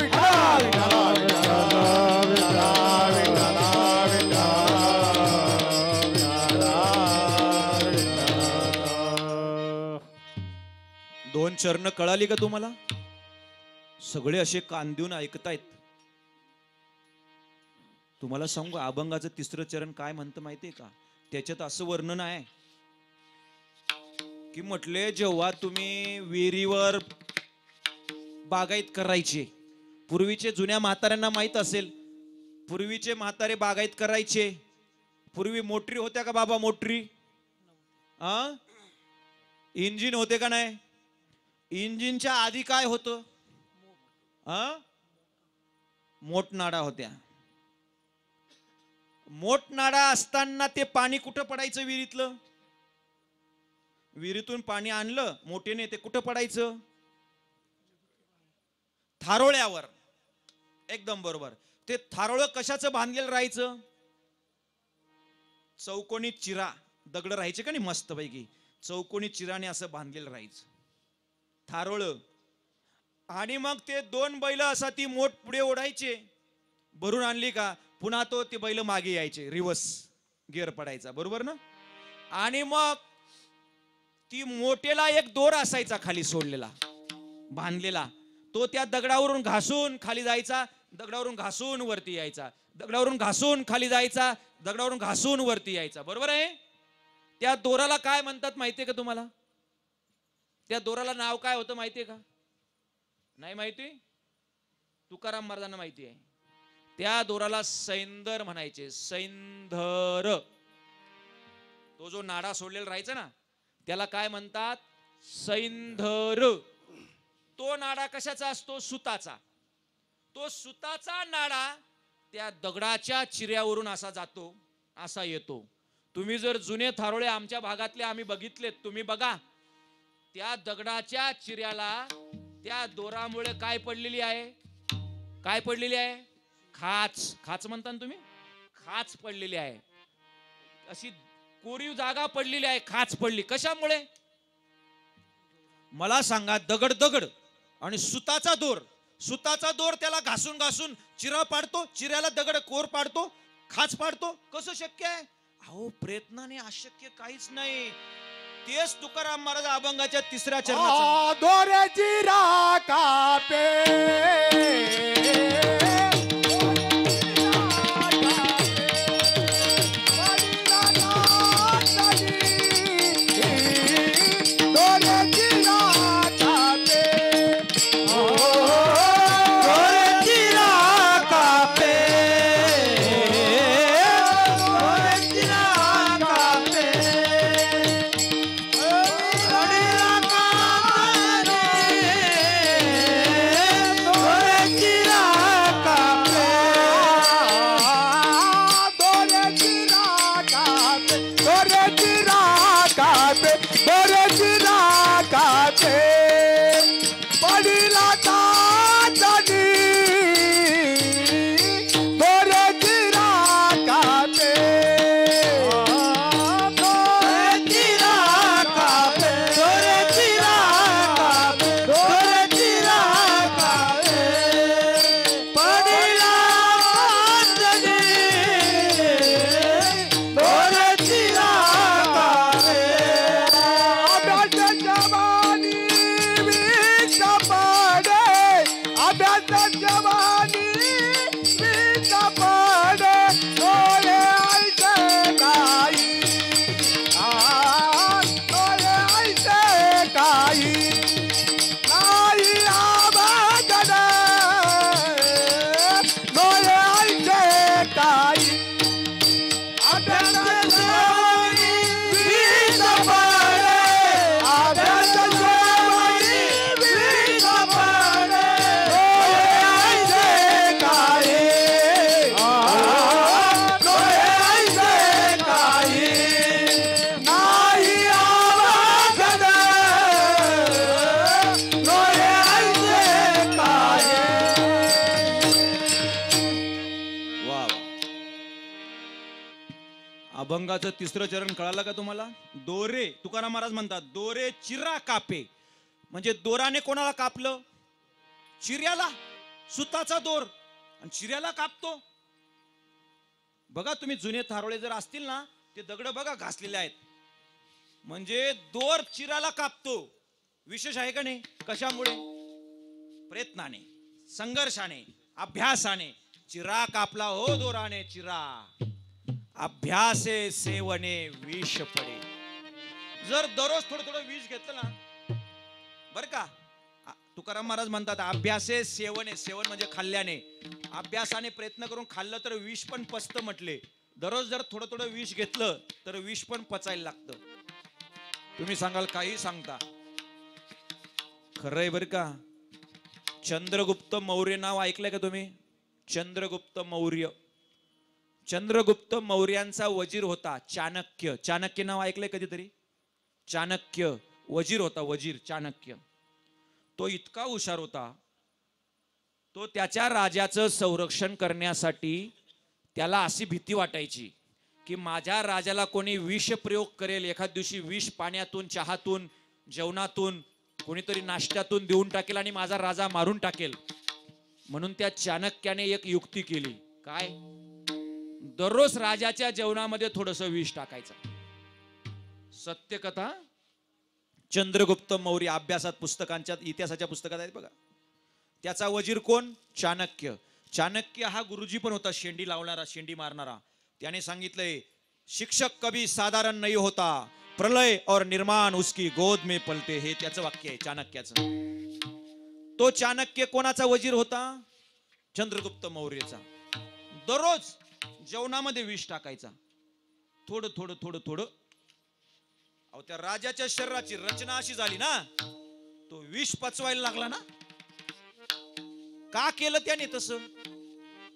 दोन चरण कळाली का तुम्हाला? सगळे असे कान देऊन ऐकतायत. तुम्हाला सांगू, अभंगाचं 3रं चरण काय म्हणतं माहितीये का? त्याच्यात असं वर्णन आहे की म्हटले, जेव्हा तुम्ही विहिरीवर बागायत करायचे, पूर्वीचे जुन्या म्हाताऱ्यांना माहित असेल, पूर्वीचे म्हातारे बागायत करायचे. पूर्वी मोटरी होत्या का बाबा? मोटरी, इंजिन होते का नाही? इंजिनच्या आधी काय होतं? मोटनाडा होत्या. मोटनाडा असताना ते पाणी कुठं पडायचं? विहिरीतलं. विहिरीतून पाणी आणलं मोठेने, ते कुठं पडायचं? थारोळ्यावर. एकदम बरोबर. ते थारोळ कशाचं बांधलेलं राहायचं? चौकोनी चिरा, दगड राहायचे का नाही मस्त पैकी, चौकोनी चिराने असं बांधलेलं राहायचं थारोळ. आणि मग ते 2 बैल असा ती मोठ पुढे ओढायचे. भरून आणली का पुन्हा तो ते बैल मागे यायचे, रिवर्स गिअर पडायचा, बरोबर ना? आणि मग ती मोठेला एक दोर असायचा खाली सोडलेला, बांधलेला. तो त्या दगडावरून घासून खाली जायचा, दगडावरून घासून वरती यायचा, दगडावरून घासून खाली जायचा, दगडावरून घासून वरती यायचा, बरोबर आहे? त्या दोराला काय म्हणतात माहितीये का तुम्हाला? त्या दोराला नाव काय होतं माहितीये का? नाही माहिती? तुकाराम महाराजांना माहिती आहे. त्या दोराला सैंदर म्हणायचे. सैंधर. तो जो नाडा सोडलेला राहायचा ना त्याला काय म्हणतात? सैंधर. तो नाडा कशाचा असतो? सुताचा. तो सुताचा नाडा त्या दगडाच्या चिऱ्यावरून असा जातो, असा येतो. तुम्ही जर जुने थारोळे आमच्या भागातले आम्ही बघितलेत, तुम्ही बघा त्या दगडाच्या चिऱ्याला त्या दोरामुळे काय पडलेली आहे? काय पडलेली आहे? खाच. खाच म्हणता ना तुम्ही? खाच पडलेली आहे. अशी कोरीव जागा पडलेली आहे. खाच पडली. कशामुळे? मला सांगा. दगड दगड आणि सुताचा दोर. सुताचा दोर त्याला घासून घासून चिरा पाडतो, चिऱ्याला दगड कोर पाडतो, खाच पाडतो. कसं शक्य आहे? अहो प्रयत्नाने अशक्य काहीच नाही. तेच तुकाराम महाराज अभंगाच्या 3ऱ्या चरणात दोऱ्याची राखापे अभंगाचं 3रं चरण कळालं का तुम्हाला? दोरे. तुकाराम महाराज म्हणतात दोरे चिरा कापे. म्हणजे दोराने कोणाला कापलं? चिऱ्याला. सुताचा दोर आणि चिऱ्याला कापतो. बघा तुम्ही जुने थारोळे जर असतील ना ते दगड बघा घासलेले आहेत. म्हणजे दोर चिराला कापतो. विशेष आहे का नाही? कशामुळे? प्रयत्नाने, संघर्षाने, अभ्यासाने. चिरा कापला हो दोराने चिरा. अभ्यासे सेवने विष पडे. जर दररोज थोडं थोडं विष घेतलं ना बर का. तुकाराम महाराज म्हणतात अभ्यासे सेवने. सेवन म्हणजे खाल्ल्याने. अभ्यासाने प्रयत्न करून खाल्लं तर विष पण पचतं म्हटले. दररोज जर थोडं थोडं विष घेतलं तर विष पण पचायला लागतं. तुम्ही सांगाल काही सांगता. खरंय बर का. चंद्रगुप्त मौर्य नाव ऐकलंय का तुम्ही? चंद्रगुप्त मौर्य. चंद्रगुप्त मौर्यांचा वजीर होता चाणक्य. चाणक्य नाव ऐकलंय कधीतरी? चाणक्य वजीर होता. वजीर चाणक्य. तो इतका हुशार होता. तो त्याच्या राजाचं संरक्षण करण्यासाठी त्याला अशी भीती वाटायची की माझ्या राजाला कोणी विष प्रयोग करेल. एखाद दिवशी विष पाण्यातून, चहातून, जेवणातून, कोणीतरी नाश्त्यातून देऊन टाकेल आणि माझा राजा मारून टाकेल. म्हणून त्या चाणक्याने एक युक्ती केली. काय? दररोज राजाच्या जेवणामध्ये थोडस विष टाकायचं. सत्यकथा चंद्रगुप्त मौर्य. अभ्यासात पुस्तकांच्या इतिहासाच्या पुस्तकात आहेत बघा. त्याचा वजीर कोण? चाणक्य. चाणक्य हा गुरुजी पण होता. शेंडी लावणारा, शेंडी मारणारा. त्याने सांगितलंय शिक्षक कभी साधारण नहीं होता, प्रलय और निर्माण उसकी गोद में पलते. हे त्याचं वाक्य आहे चाणक्याचं. तो चाणक्य कोणाचा वजीर होता? चंद्रगुप्त मौर्याचा. दररोज जेवणामध्ये विष टाकायचा, थोडं थोडं थोडं थोडं. अहो त्या राजाच्या शरीराची रचना अशी झाली ना, तो विष पचवायला लागला ना. का केलं त्याने तसं?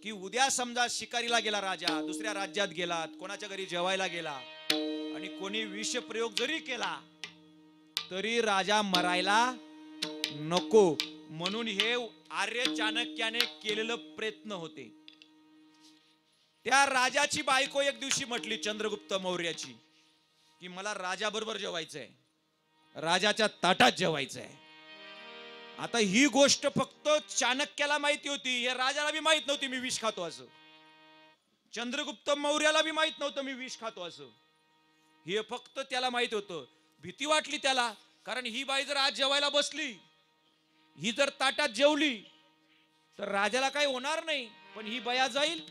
की उद्या समजा शिकारीला गेला राजा, दुसऱ्या राज्यात गेला, कोणाच्या घरी जेवायला गेला आणि कोणी विष प्रयोग जरी केला तरी राजा मरायला नको, म्हणून हे आर्य चाणक्याने केलेलं प्रयत्न होते. त्या राजाची बायको एक दिवशी म्हटली, चंद्रगुप्त मौर्याची, की मला राजा बरोबर जेवायचंय, राजाच्या ताटात जेवायचंय. आता ही गोष्ट फक्त चाणक्याला माहिती होती, हे राजाला बी माहित नव्हती मी विष खातो असं. चंद्रगुप्त मौर्याला बी माहित नव्हतं मी विष खातो असं. हे फक्त त्याला माहित होतं. भीती वाटली त्याला, कारण ही बाई जर आज जेवायला बसली, ही जर ताटात जेवली तर राजाला काही होणार नाही, पण ही बया जाईल,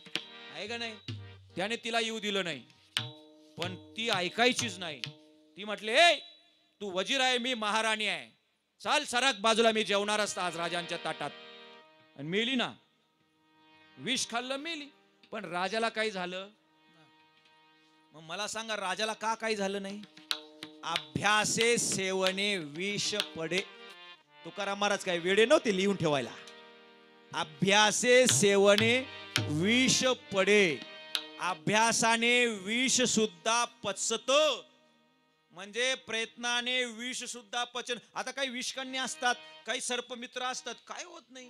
आहे का नाही. त्याने तिला येऊ दिलं नाही, पण ती ऐकायचीच नाही. ती म्हटले, ए तू वजीर आहे, मी महाराणी आहे, चाल सरक बाजूला, मी जेवणार असता आज राजांच्या ताटात. आणि मेली ना, विष खाल्लं, मेली. पण राजाला काही झालं? मग मला सांगा, राजाला का काही झालं नाही? अभ्यासे सेवने विष पडे. तुकाराम महाराज काय वेडे नव्हते लिहून ठेवायला. अभ्यासे सेवने विष पडे. अभ्यासाने विष सुद्धा पचत, म्हणजे प्रयत्नाने विष सुद्धा पचन. आता काही विषकन्या असतात, काही सर्पमित्र असतात, काय होत नाही,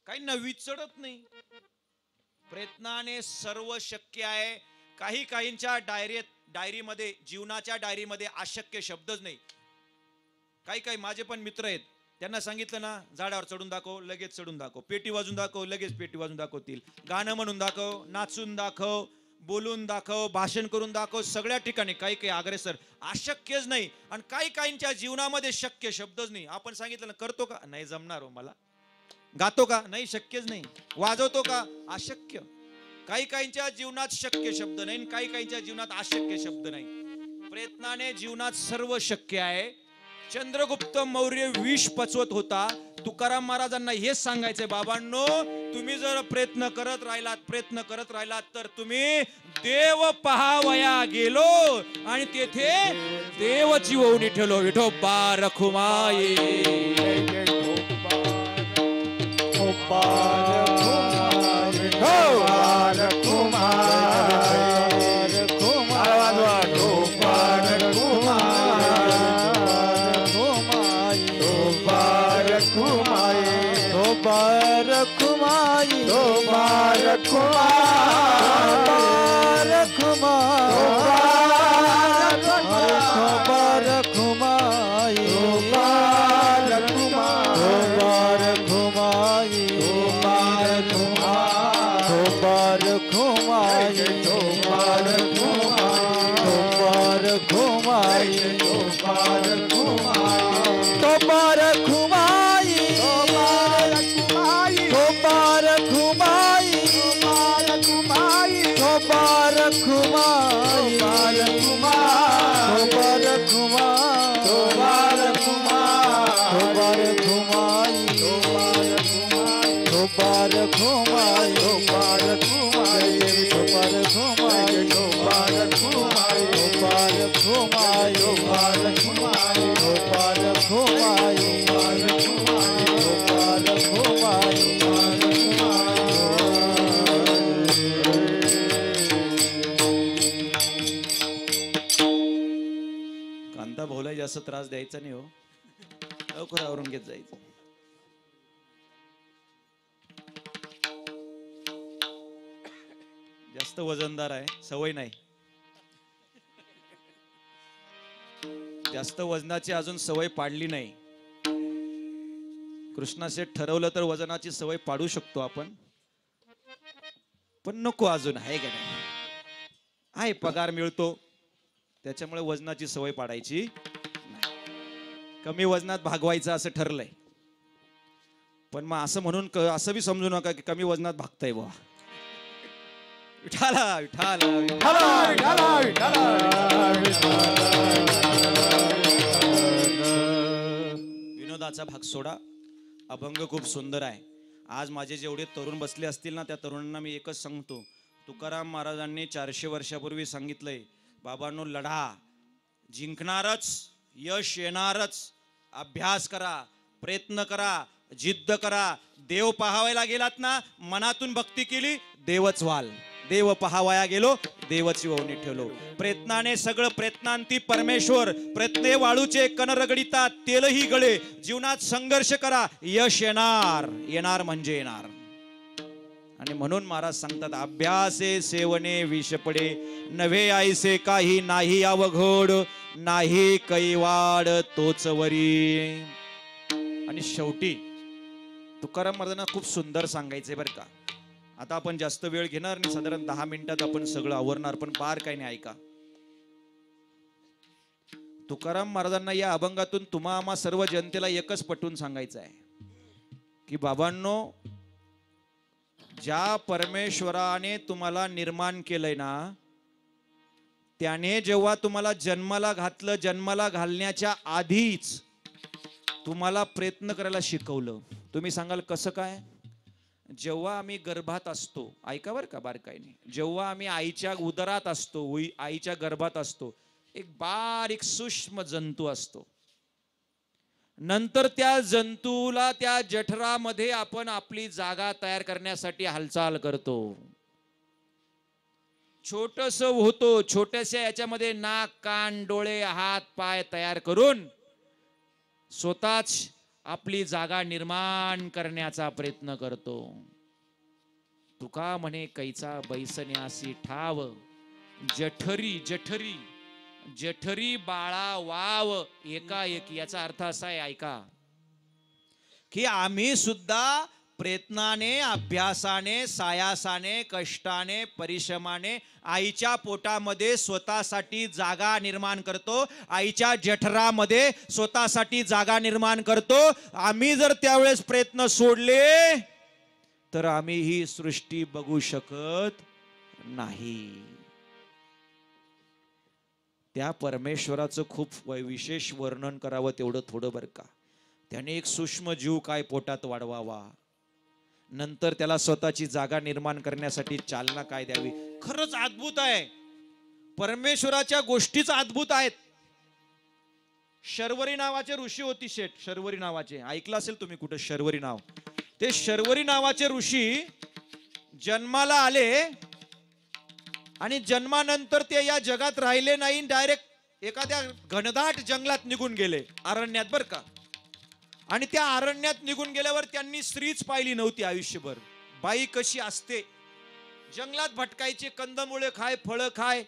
काही नवी चढत नाही. प्रयत्नाने सर्व शक्य आहे. काही काहींच्या डायरीमध्ये, जीवनाच्या डायरीमध्ये अशक्य शब्दच नाही. काही काही माझे पण मित्र आहेत, त्यांना सांगितलं ना, झाडावर चढून दाखव, लगेच चढून दाखव. पेटी वाजून दाखव, लगेच पेटी वाजून दाखवतील. गाणं म्हणून दाखव, नाचून दाखव, बोलून दाखव, भाषण करून दाखव. सगळ्या ठिकाणी काही काही अग्रेसर. अशक्यच नाही. आणि काही काहींच्या जीवनामध्ये शक्य शब्दच नाही. आपण सांगितलं ना, करतो का? नाही जमणार हो मला. गातो का? नाही, शक्यच नाही. वाजवतो का? अशक्य. काही काहींच्या जीवनात शक्य शब्द नाही, काही काहींच्या जीवनात अशक्य शब्द नाही. प्रयत्नाने जीवनात सर्व शक्य आहे. चंद्रगुप्त मौर्य विष पचवत होता. तुकाराम महाराजांना हेच सांगायचंय, बाबांनो, तुम्ही जर प्रयत्न करत राहिलात तर तुम्ही देव पहावया गेलो आणि तेथे देवची ओवणी ठेवलो. विठोबा रखुमाई. कांता भाऊला जास्त त्रास द्यायचा नाही हो, लवकर आवरून घेत जायचं. जास्त वजनदार आहे, सवय नाही. जास्त वजनाची अजून सवय पाडली नाही. कृष्णाशेठ ठरवलं तर वजनाची सवय पाडू शकतो आपण, पण नको अजून, आहे का नाही? आहे, पगार मिळतो त्याच्यामुळे वजनाची सवय पाडायची नाही. कमी वजनात भागवायचं असं ठरलंय, पण मग असं म्हणून असं बी समजू नका की कमी वजनात भागताय बुवा. विठाला विठाला विठाला विठाला विनोदाचा भाग सोडा. अभंग खूप सुंदर आहे. आज माझे जेवढे तरुण बसले असतील ना, त्या तरुणांना मी एकच सांगतो, तुकाराम महाराजांनी 400 वर्षापूर्वी सांगितलंय, बाबांनो लढा, जिंकणारच, यश येणारच, अभ्यास करा, प्रयत्न करा, जिद्द करा. देव पहावायला गेलात ना, मनातून भक्ती केली, देवच व्हाल. देव पहावाया गेलो, देवच ओवनी ठेवलो. प्रयत्नाने सगळं प्रयत्नांती परमेश्वर. प्रयत्ने वाळूचे कण रगडितात, तेलही गळे. जीवनात संघर्ष करा, यश येणार. येणार म्हणजे येणार. आणि म्हणून महाराज सांगतात, अभ्यासे सेवने विष पडे, नव्हे आईसे काही नाही अवघड, नाही कैवाड तोच वरी. आणि शेवटी तुकाराम महाराजांना खूप सुंदर सांगायचंय बरं का. आता आपण जास्त वेळ घेणार नाही, साधारण 10 मिनिटात आपण सगळं आवरणार, पण बार काही नाही, ऐका. तुकाराम महाराजांना या अभंगातून तुम्हा आम्हा सर्व जनतेला एकच पटवून सांगायचं आहे की बाबांनो, ज्या परमेश्वराने तुम्हाला निर्माण केलंय ना, त्याने जेव्हा तुम्हाला जन्माला घातलं, जन्माला घालण्याच्या आधीच तुम्हाला प्रयत्न करायला शिकवलं. तुम्ही सांगाल कसं काय? जेव्हा आम्ही गर्भात असतो, ऐका बरं का बारकाईने, जेव्हा आम्ही आईच्या उदरात असतो, आईच्या गर्भात असतो, एक बारीक सूक्ष्म जंतू असतो. नंतर त्या जंतूला त्या जठरामध्ये आपण आपली जागा तयार करण्यासाठी हालचाल करतो. छोटस होतो, छोट्याशा याच्यामध्ये नाक, कान, डोळे, हात, पाय तयार करून स्वतःच आपली जागा निर्माण करण्याचा प्रयत्न करतो. तुका म्हणे कैचा बैसन्यासी ठाव, जठरी जठरी जठरी बाळा वाव एकाएक. याचा अर्थ असा आहे, ऐका, की आम्ही सुद्धा प्रयत्नाने, अभ्यासाने, सायासाने, कष्टाने, परिश्रमाने आईच्या पोटामध्ये स्वतःसाठी जागा निर्माण करतो. आईच्या जठरामध्ये स्वतःसाठी जागा निर्माण करतो. आम्ही जर त्यावेळेस प्रयत्न सोडले तर आम्ही ही सृष्टी बघू शकत नाही. त्या परमेश्वराचं खूप विशेष वर्णन करावं तेवढं थोडं बरं का. त्याने एक सूक्ष्म जीव काय पोटात वाढवावा, नंतर त्याला स्वतःची जागा निर्माण करण्यासाठी चालना काय द्यावी. खरंच अद्भुत आहे. परमेश्वराच्या गोष्टीच अद्भुत आहेत. शर्वरी नावाचे ऋषी होती शेठ, शर्वरी नावाचे, ऐकलं असेल तुम्ही कुठं शर्वरी नाव. ते शर्वरी नावाचे ऋषी जन्माला आले आणि जन्मानंतर ते या जगात राहिले नाही, डायरेक्ट एखाद्या घनदाट जंगलात निघून गेले, अरण्यात बरं का. आणि त्या अरण्यात निघून गेल्यावर त्यांनी स्त्रीच पाहिली नव्हती आयुष्यभर. बाई कशी असते, जंगलात भटकायचे, कंदमुळे खाय, फळं खाय,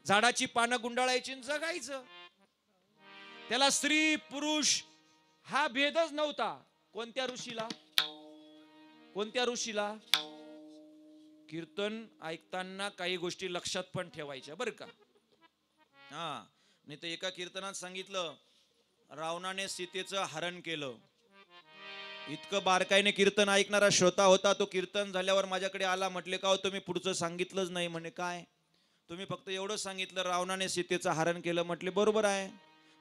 झाडाची पानं गुंडाळायची, जगायचं. त्याला स्त्री पुरुष हा भेदच नव्हता. कोणत्या ऋषीला? कोणत्या ऋषीला? कीर्तन ऐकताना काही गोष्टी लक्षात पण ठेवायच्या बरं का. हा, नाही तर एका कीर्तनात सांगितलं, रावणाने सीतेचं हरण केलं. इतकं बारकाईने कीर्तन ऐकणारा श्रोता होता. तो कीर्तन झाल्यावर माझ्याकडे आला, म्हटले का हो तुम्ही पुढचं सांगितलंच नाही. म्हणे काय, तुम्ही फक्त एवढं सांगितलं रावणाने सीतेचं हरण केलं. म्हटले बरोबर आहे.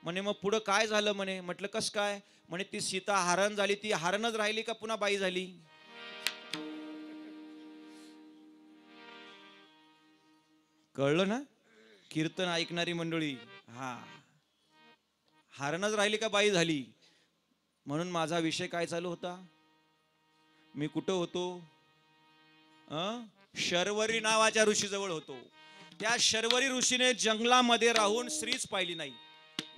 म्हणे मग पुढं काय झालं? म्हणे. म्हटलं कस काय? म्हणे ती सीता हरण झाली, ती हरणच राहिली का पुन्हा बाई झाली? कळलं ना कीर्तन ऐकणारी मंडळी? हा, हरणच राहिली का बाई झाली? म्हणून माझा विषय काय चालू होता? मी कुठं होतो? शर्वरी नावाच्या ऋषीजवळ होतो. त्या शर्वरी ऋषीने जंगलामध्ये राहून स्त्रीच पाहिली नाही.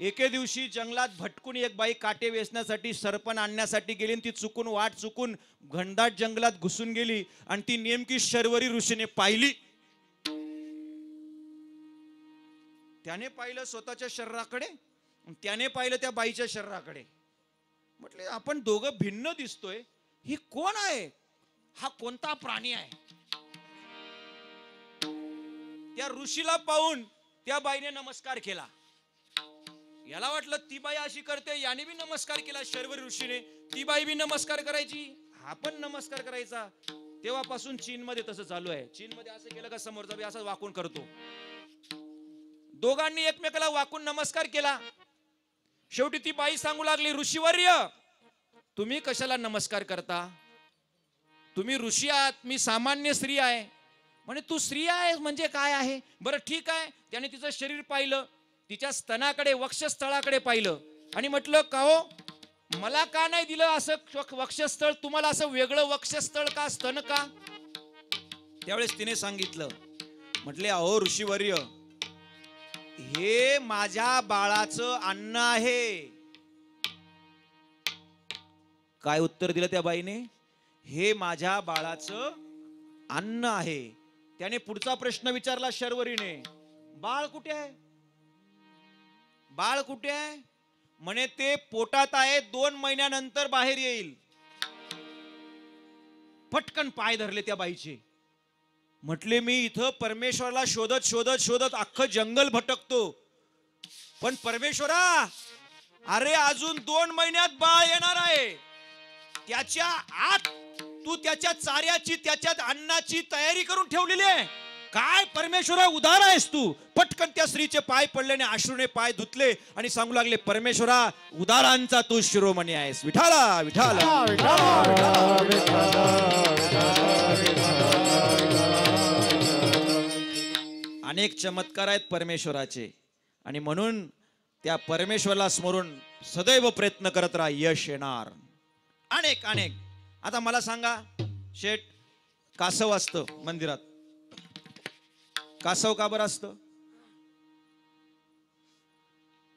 एके दिवशी जंगलात भटकून एक बाई काटे वेचण्यासाठी, सरपण आणण्यासाठी गेली. ती चुकून वाट चुकून घनदाट जंगलात घुसून गेली आणि ती नेमकी शर्वरी ऋषीने पाहिली. त्याने पाहिलं स्वतःच्या शरीराकडे, त्याने पाहिलं त्या बाईच्या शरीराकडे. म्हटले आपण दोघं भिन्न दिसतोय, ही कोण आहे? हा कोणता प्राणी आहे? त्या ऋषीला पाहून त्या बाईने नमस्कार केला. याला वाटलं ती बाई अशी करते, याने बी नमस्कार केला शर्वरी ऋषीने. ती बाई बी नमस्कार करायची, हा पण नमस्कार करायचा. तेव्हापासून चीनमध्ये तसं चालू आहे. चीनमध्ये असं केलं का समोरचा बी असं वाकून करतो. दोघांनी एकमेकाला वाकून नमस्कार केला. शेवटी ती बाई सांगू लागली, ऋषीवर्य तुम्ही कशाला नमस्कार करता? तुम्ही ऋषी आहात, मी सामान्य स्त्री आहे. म्हणे तू स्त्री आहे म्हणजे काय आहे? बरं ठीक आहे. त्याने तिचं शरीर पाहिलं, तिच्या स्तनाकडे वक्षस्थळाकडे पाहिलं आणि म्हटलं का हो मला का नाही दिलं असं वक्षस्थळ, तुम्हाला असं वेगळं वक्षस्थळ का, स्तन का? त्यावेळेस तिने सांगितलं, म्हटले अहो ऋषीवर्य हे माझ्या बाळाचं अन्न आहे. काय उत्तर दिलं त्या बाईने? हे माझ्या बाळाचं अन्न आहे. त्याने पुढचा प्रश्न विचारला शर्वरीने, बाळ कुठे आहे? बाळ कुठे आहे? म्हणे ते पोटात आहे, 2 महिन्यानंतर बाहेर येईल. पटकन पाय धरले त्या बाईचे. म्हटले मी इथं परमेश्वराला शोधत शोधत शोधत अख्खं जंगल भटकतो, पण परमेश्वरा अरे अजून 2 महिन्यात बाळ येणार आहे. त्याच्या आत तू त्याच्या चाऱ्याची त्याच्या अन्नाची तयारी करून ठेवलेली आहे. काय परमेश्वरा उदार आहेस तू. पटकन त्या स्त्रीचे पाय पडल्याने अश्रूने पाय धुतले आणि सांगू लागले, परमेश्वरा उदारांचा तू शिरोमणी आहेस. विठाला विठाला. अनेक चमत्कार आहेत परमेश्वराचे आणि म्हणून त्या परमेश्वराला स्मरून सदैव प्रयत्न करत राहा, यश येणार. अनेक अनेक. आता मला सांगा शेठ, कासव असतं मंदिरात, कासव का बरं असतं?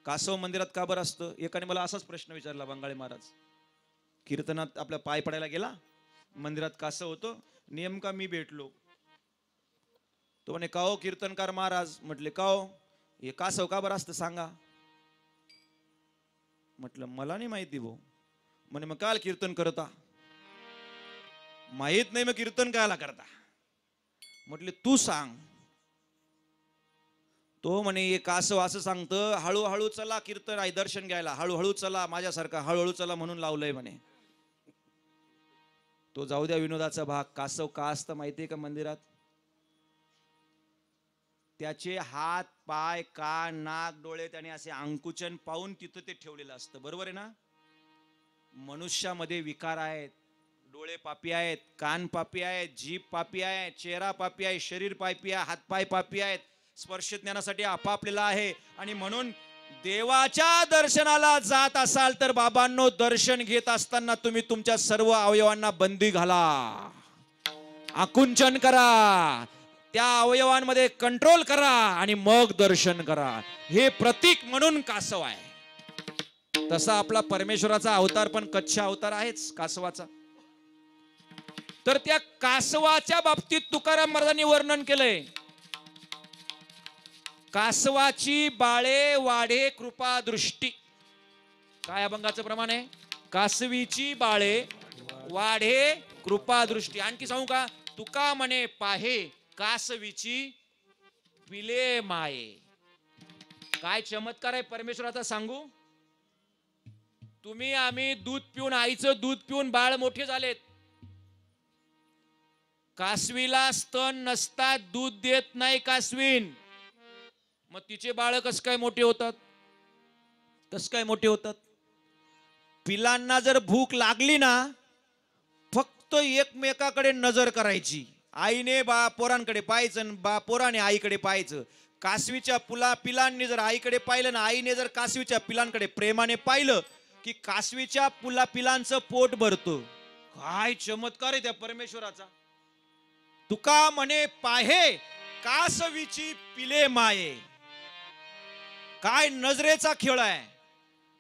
कासव मंदिरात का बरं असतं? एकाने मला असाच प्रश्न विचारला, बंगाळी महाराज. कीर्तनात आपल्या पाय पडायला गेला, मंदिरात कासव होतं, नेमका मी भेटलो. तो म्हणे का हो कीर्तनकार महाराज? म्हटले का हो हे कासव का बरं असतं सांगा. म्हटलं मला नाही माहिती भाऊ. म्हणे मग काल कीर्तन करता? माहित नाही, मग कीर्तन कायला करता? म्हटले तू सांग. तो म्हणे हे कासव असं सांगतं, हळूहळू चला कीर्तन आहे, दर्शन घ्यायला हळूहळू चला, माझ्यासारखा हळूहळू चला म्हणून लावलंय म्हणे. तो जाऊ द्या विनोदाचा भाग. कासव का असतं माहितीये का मंदिरात? त्याचे हात पाय कान नाक डोळे त्याने असे अंकुचन पाहून तिथं ते ठेवलेलं असतं. बरोबर आहे ना? मनुष्यामध्ये विकार आहेत, डोळे पापी आहेत, कान पापी आहेत, जीभ पापी आहे, चेहरा पापी आहे, शरीर पापी आहे, हातपाय पापी आहेत. स्पर्श ज्ञानासाठी आपापलेला आहे आणि म्हणून देवाच्या दर्शनाला जात असाल तर बाबांनो, दर्शन घेत असताना तुम्ही तुमच्या सर्व अवयवांना बंदी घाला, आकुंचन करा, त्या अवयवांमध्ये कंट्रोल करा आणि मग दर्शन करा. हे प्रतीक म्हणून कासव आहे. तसा आपला परमेश्वराचा अवतार पण कच्चा अवतार आहेच कासवाचा. तर त्या कासवाच्या बाबतीत तुकाराम महाराजांनी वर्णन केलंय, कासवाची बाळे वाढे कृपा दृष्टी. काय अभंगाचं प्रमाण आहे? कासवीची बाळे वाढे कृपा दृष्टी. आणखी सांगू का? तुका म्हणे पाहे कासवीची पिले माये. काय चमत्कार आहे परमेश्वराचा सांगू. तुम्ही आम्ही दूध पिऊन, आईचं दूध पिऊन बाळ मोठे झालेत. कासवीला स्तन नसतात, दूध देत नाही कासवीन. मग तिचे बाळ कस काय मोठे होतात? कस काय मोठे होतात? पिलांना जर भूक लागली ना, फक्त एकमेकाकडे नजर करायची. आईने पोरांकडे पाहायचं, पोराने आईकडे पाहायचं. कासवीच्या पिलांनी जर आईकडे पाहिलं ना, आईने जर कासवीच्या पिलांकडे प्रेमाने पाहिलं की कासवीच्या पिलांचं पोट भरतं. काय चमत्कार आहे त्या परमेश्वराचा. तुका म्हणे पाहे कासवीची पिले माये. काय नजरेचा खेळ आहे.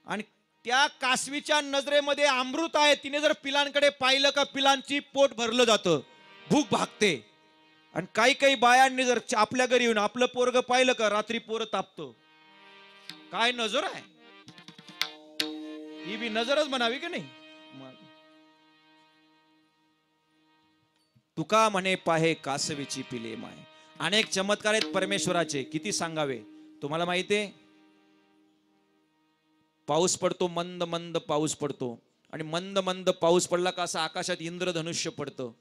आणि त्या कासवीच्या नजरेमध्ये अमृत आहे. तिने जर पिलांकडे पाहिलं का पिलांची पोट भरलं जातं, भूक भागते. आणि काही काही बायांनी जर आपल्या घरी येऊन आपलं पोरग पाहिलं का रात्री पोरं तापतं. काय नजर आहे. ही बी नजरच म्हणावी की नाही. तुका म्हणे पाहे कासवीची पिले माय. अनेक चमत्कार आहेत परमेश्वराचे, किती सांगावे. तुम्हाला माहितीये पाऊस पडतो, मंद मंद पाऊस पडतो आणि मंद मंद पाऊस पडला का असं आकाशात इंद्रधनुष्य पडतं.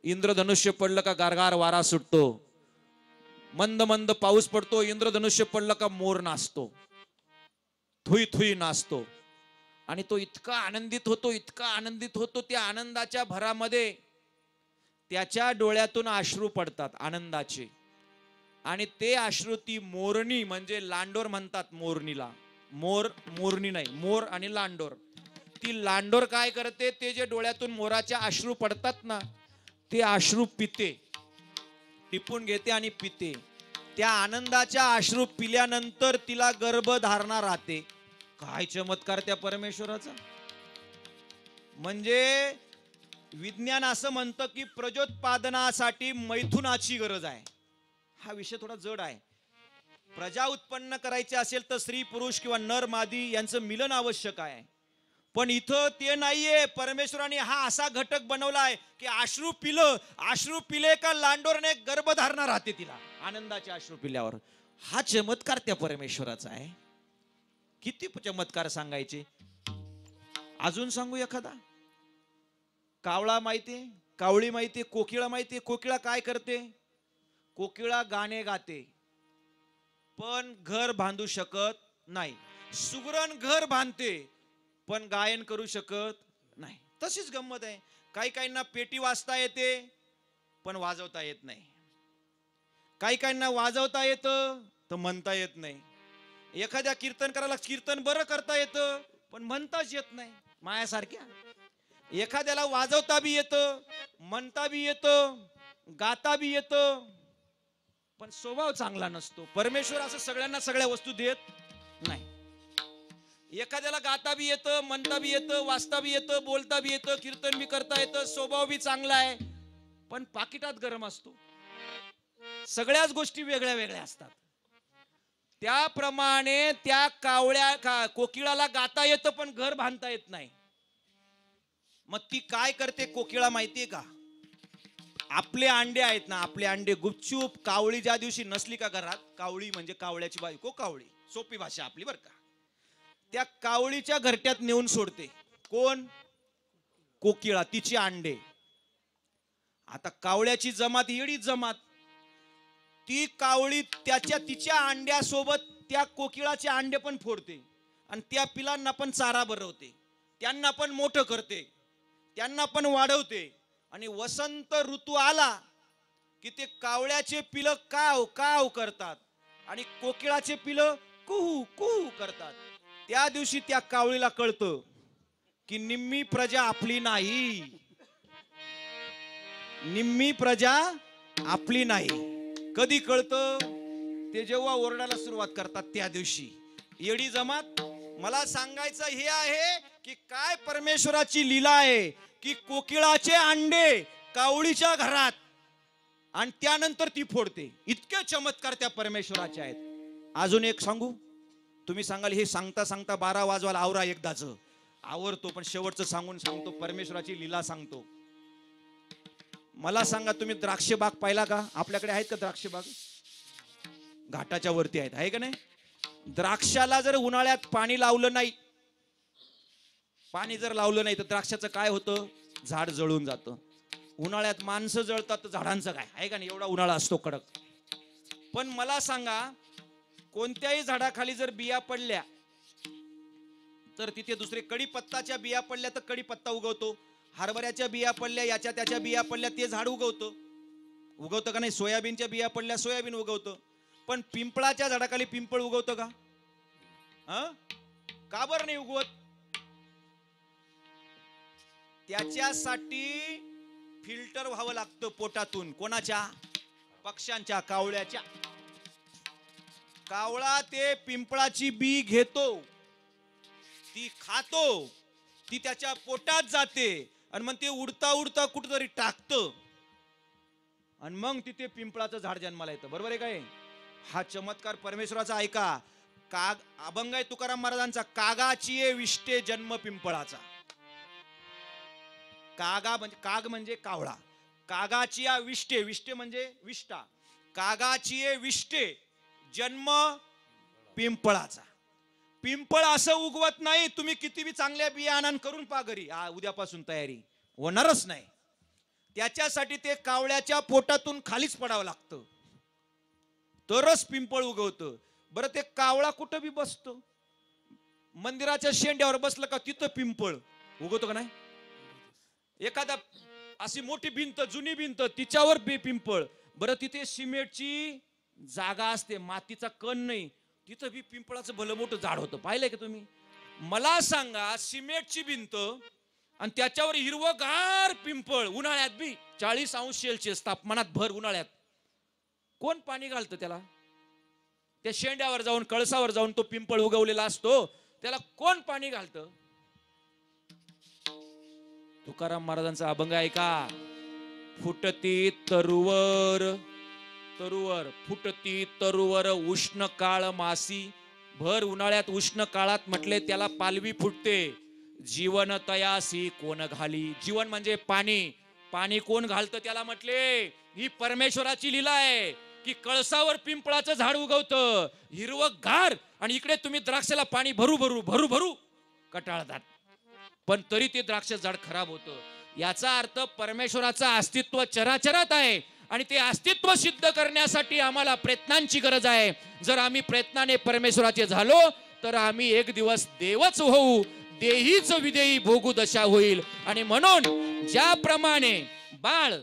इंद्रधनुष्य पडलं का गारगार वारा सुटतो, मंद मंद पाऊस पडतो, इंद्रधनुष्य पडलं का मोर नाचतो, थुई थुई नाचतो. आणि तो इतका आनंदित होतो, इतका आनंदित होतो, त्या आनंदाच्या भरामध्ये त्याच्या डोळ्यातून अश्रू पडतात आनंदाचे. आणि ते अश्रू ती मोरणी म्हणजे लांडोर म्हणतात मोरणीला, मोरणी नाही, मोर आणि लांडोर. ती लांडोर काय करते, ते जे डोळ्यातून मोराच्या अश्रू पडतात ना, ते अश्रू पिते, टिपून घेते आणि पिते. त्या आनंदाच्या अश्रू पिल्यानंतर तिला गर्भधारणा राहते. काय चमत्कार त्या परमेश्वराचा. म्हणजे विज्ञान असं म्हणतं की प्रजोत्पादनासाठी मैथुनाची गरज आहे. हा विषय थोडा जड आहे. प्रजा उत्पन्न करायची असेल तर स्त्री पुरुष किंवा नर मादी यांचं मिलन आवश्यक आहे. पण इथं ते नाहीये. परमेश्वराने हा असा घटक बनवलाय की अश्रू पिले का लांडोरने गर्भधारणा राहते तिला आनंदाचे अश्रू पिल्यावर. हा चमत्कार त्या परमेश्वराचा आहे. किती चमत्कार सांगायचे. अजून सांगू एखादा. कावळा माहितीये, कावळी माहितीये, कोकिळा माहितीये. कोकिळा काय करते, कोकिळा गाणे गाते पण घर बांधू शकत नाही. सुगरण घर बांधते पण गायन करू शकत नाही. तशीच गंमत आहे. काही काहींना पेटी वाजता येते पण वाजवता येत नाही. काही काहींना वाजवता येतं तर म्हणता येत नाही. एखाद्या कीर्तनकाराला कीर्तन बरं करता येतं पण म्हणताच येत नाही. मायासारख्या एखाद्याला वाजवता बी येतं, म्हणता बी येतं, गाता बी येतं पण स्वभाव चांगला नसतो. परमेश्वर असं सगळ्यांना सगळ्या वस्तू देत नाही. एखाद्याला गाता बी येतं, म्हणता बी येतं, वाचता बी येतं, बोलता बी येतं, कीर्तन बी करता येतं, स्वभाव बी चांगला आहे पण पाकिटात गरम असतो. सगळ्याच गोष्टी वेगळ्या वेगळ्या असतात. त्याप्रमाणे त्या कोकिळाला गाता येतं पण घर बांधता येत नाही. मग ती काय करते कोकिळा माहितीये का. आपले अंडे आहेत ना, आपले अंडे गुपचूप कावळी ज्या दिवशी नसली का घरात, कावळी म्हणजे कावळ्याची बायको, कावळी सोपी भाषा आपली बर का, त्या कावळीच्या घरट्यात नेऊन सोडते. कोण, कोकिळा, तिची अंडे. आता कावळ्याची जमात येडी जमात. ती कावळी तिच्या अंड्यासोबत त्या कोकिळाचे अंडे पण फोडते आणि त्या पिलांना पण चारा भरवते, त्यांना पण मोठं करते, त्यांना पण वाढवते. आणि वसंत ऋतू आला की ते कावळ्याचे पिलं काव काव करतात आणि कोकिळाचे पिलं कुहू कुहू करतात. त्या दिवशी त्या कावळीला कळतं की निम्मी प्रजा आपली नाही, निम्मी प्रजा आपली नाही. कधी कळतं, ते जेव्हा ओरडायला सुरुवात करतात त्या दिवशी. येडी जमात. मला सांगायचं हे आहे की काय परमेश्वराची लीला आहे की कोकिळाचे अंडे कावळीच्या घरात आणि त्यानंतर ती फोडते. इतके चमत्कार त्या परमेश्वराचे आहेत. अजून एक सांगू. तुम्ही सांगाल हे सांगता सांगता 12 वाजवायला आवरा एकदाच. आवरतो पण शेवटचं सांगून सांगतो, परमेश्वराची लीला सांगतो. मला सांगा, तुम्ही द्राक्ष बाग पाहिला का. आपल्याकडे आहेत का द्राक्ष बाग. घाटाच्या वरती आहेत, आहे का नाही. द्राक्षाला जर उन्हाळ्यात पाणी लावलं नाही, पाणी जर लावलं नाही तर द्राक्षाचं काय होतं, झाड जळून जातं. उन्हाळ्यात माणसं जळतात तर झाडांचं काय, आहे का नाही. एवढा उन्हाळा असतो कडक. पण मला सांगा, कोणत्याही झाडाखाली जर बिया पडल्या तर तिथे दुसरे कडीपत्ताच्या बिया पडल्या तर कडीपत्ता उगवतो. हरभऱ्याच्या बिया पडल्या, याच्या त्याच्या बिया पडल्या, ते झाड उगवतं का नाही. सोयाबीनच्या बिया पडल्या, सोयाबीन उगवतं. पण पिंपळाच्या झाडाखाली पिंपळ उगवतं का. का बरं नाही उगवत. त्याच्यासाठी फिल्टर व्हावं लागतं पोटातून. कोणाच्या, पक्ष्यांच्या, कावळ्याच्या. कावळा ते पिंपळाची बी घेतो, ती खातो, ती त्याच्या पोटात जाते आणि मग ते उडता उडता कुठेतरी टाकतं आणि मग तिथे पिंपळाचं झाड जन्माला येतं. बरोबर आहे काय. हा चमत्कार परमेश्वराचा ऐका. अभंग आहे तुकाराम महाराजांचा. कागाची ये विष्टे जन्म पिंपळाचा. काग म्हणजे कावळा. कागाची या विष्टे, विष्टे म्हणजे विष्टा. कागाची ये विष्टे जन्म पिंपळाचा. पिंपळ असं उगवत नाही. तुम्ही किती बी चांगल्या बिया आणून करून पहा घरी, उद्यापासून तयारी होणारच नाही. त्याच्यासाठी ते कावळ्याच्या पोटातून खालीच पडावं लागतं, तरच पिंपळ उगवतं. बरं ते कावळा कुठं बी बसतो, मंदिराच्या शेंड्यावर बसलं का तिथं पिंपळ उगवतो का नाही? एखादा अशी मोठी भिंत, जुनी भिंत, तिच्यावर पिंपळ. बरं तिथे सिमेंटची जागा असते, मातीचा कण नाही, तिथं बी पिंपळाचं भलं मोठं झाड होतं. पाहिलंय का तुम्ही? मला सांगा, सिमेंटची भिंत आणि त्याच्यावर हिरवगार पिंपळ, उन्हाळ्यात बी 40°C तापमानात भर उन्हाळ्यात, कोण पाणी घालतं त्याला? त्या शेंड्यावर जाऊन, कळसावर जाऊन तो पिंपळ उगवलेला असतो, त्याला कोण पाणी घालतं? तुकाराम महाराजांचा अभंग ऐका. फुटती तरुवर, तरुवर फुटती तरुवर उष्ण काळ मासी. भर उन्हाळ्यात उष्ण काळात म्हटले त्याला पालवी फुटते. जीवन तयासी कोण घाली. जीवन म्हणजे पाणी, पाणी कोण घालतं त्याला म्हटले? ही परमेश्वराची लीला आहे की कळसावर पिंपळाचं झाड उगवतं हिरवगार, आणि इकडे तुम्ही द्राक्षाला पाणी भरू भरू भरू भरू कटाळतात, पण तरी ते द्राक्ष झाड खराब होतं. याचा अर्थ परमेश्वराचं अस्तित्व चराचरात आहे आणि ते अस्तित्व सिद्ध करण्यासाठी आम्हाला प्रयत्नांची गरज आहे. जर आम्ही प्रयत्नाने परमेश्वराचे झालो तर आम्ही एक दिवस देवच होऊ, देहीच विदेही भोगू दशा होईल. आणि म्हणून ज्याप्रमाणे बाळ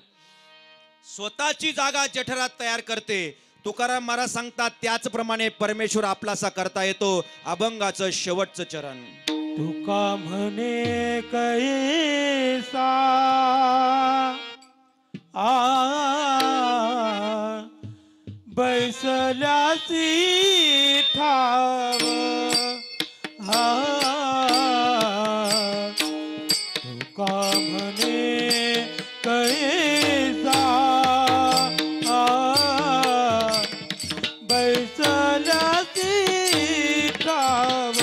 स्वतःची जागा जठरात तयार करते, तुकाराम महाराज सांगतात त्याचप्रमाणे परमेश्वर आपलासा करता येतो. अभंगाचं शेवटचं चरण. तुका म्हणे कैसा बैसल्यासी ठाव तुका म्हणे कैसा बैसल्यासी ठाव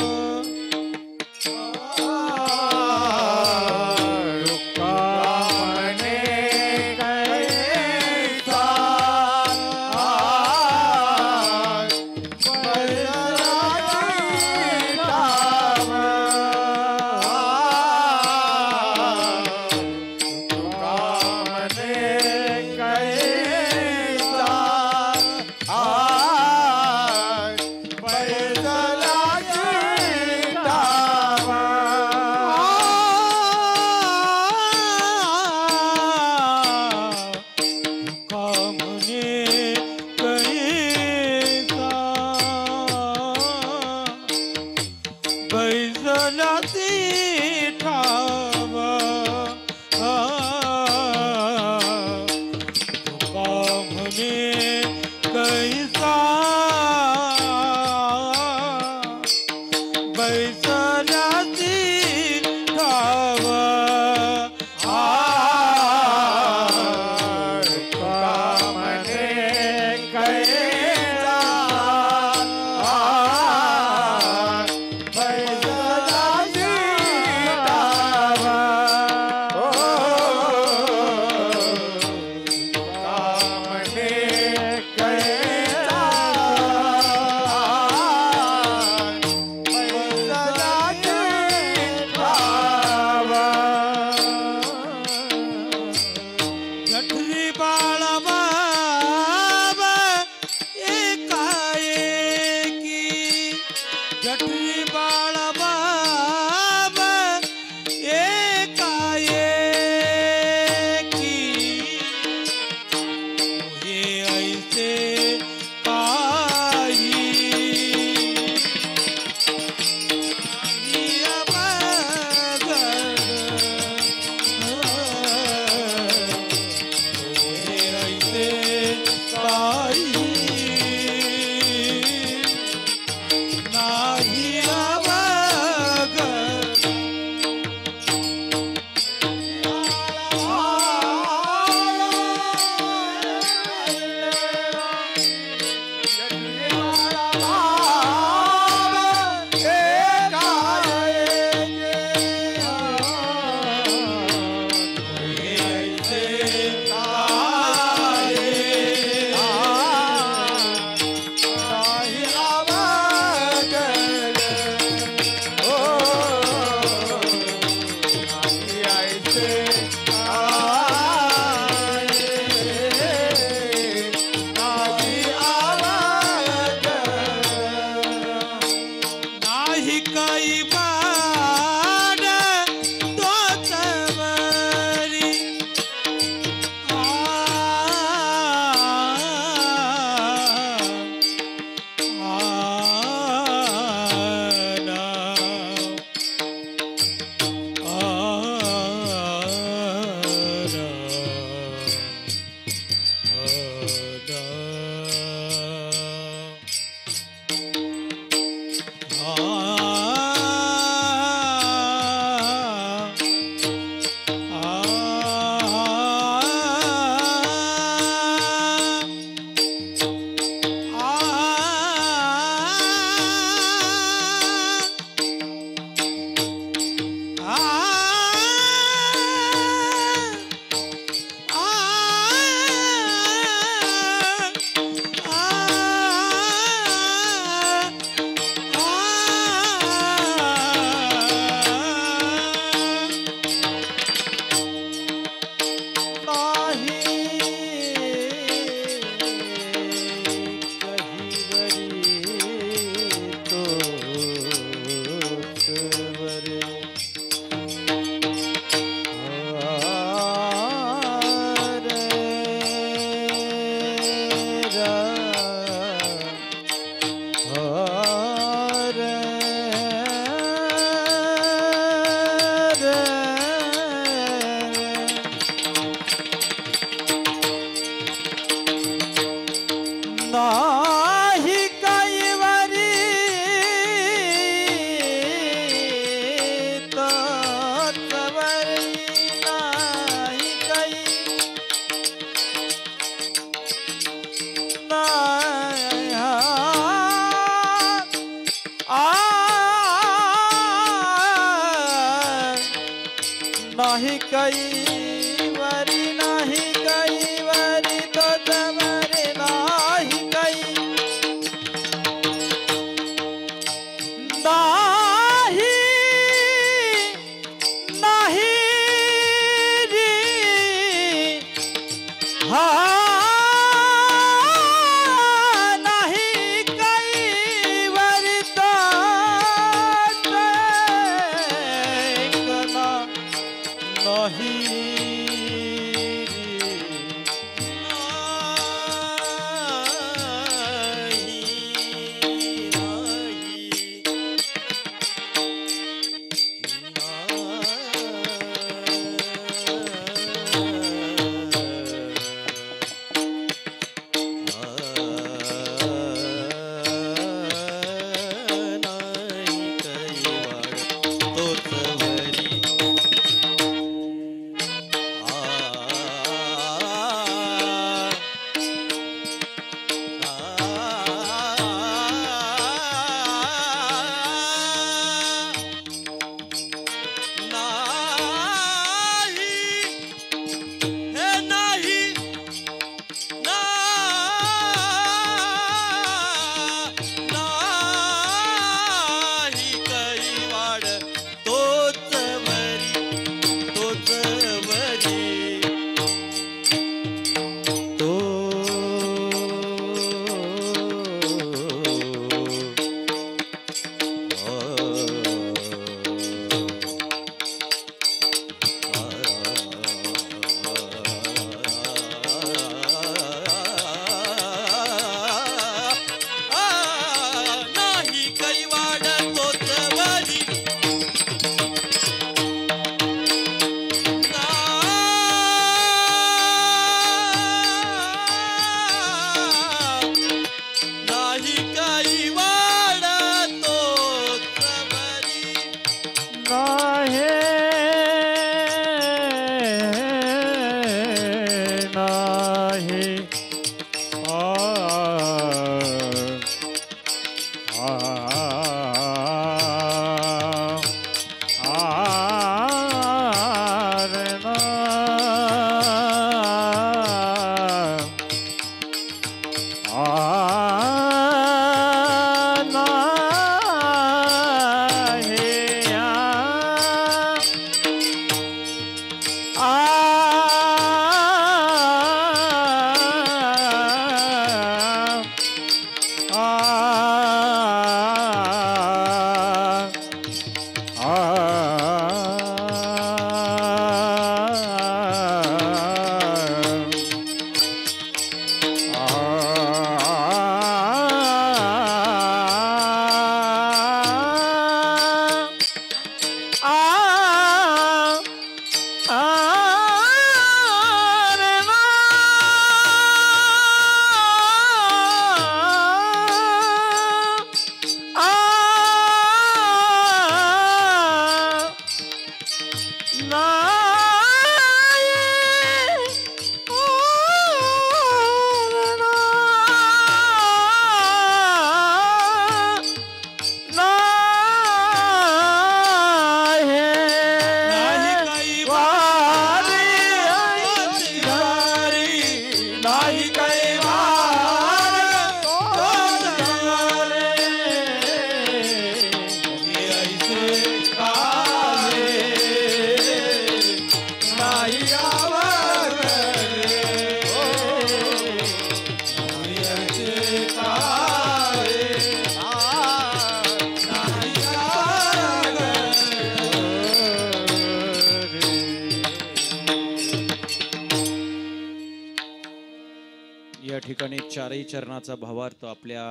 नाही कैवारी नाही कैवारी तोच वरी नाही कै नाही नाही रे हा नाही कैवारी तोच ऐकना नाही या ठिकाणी चारही चरणाचा भावार्थ आपल्या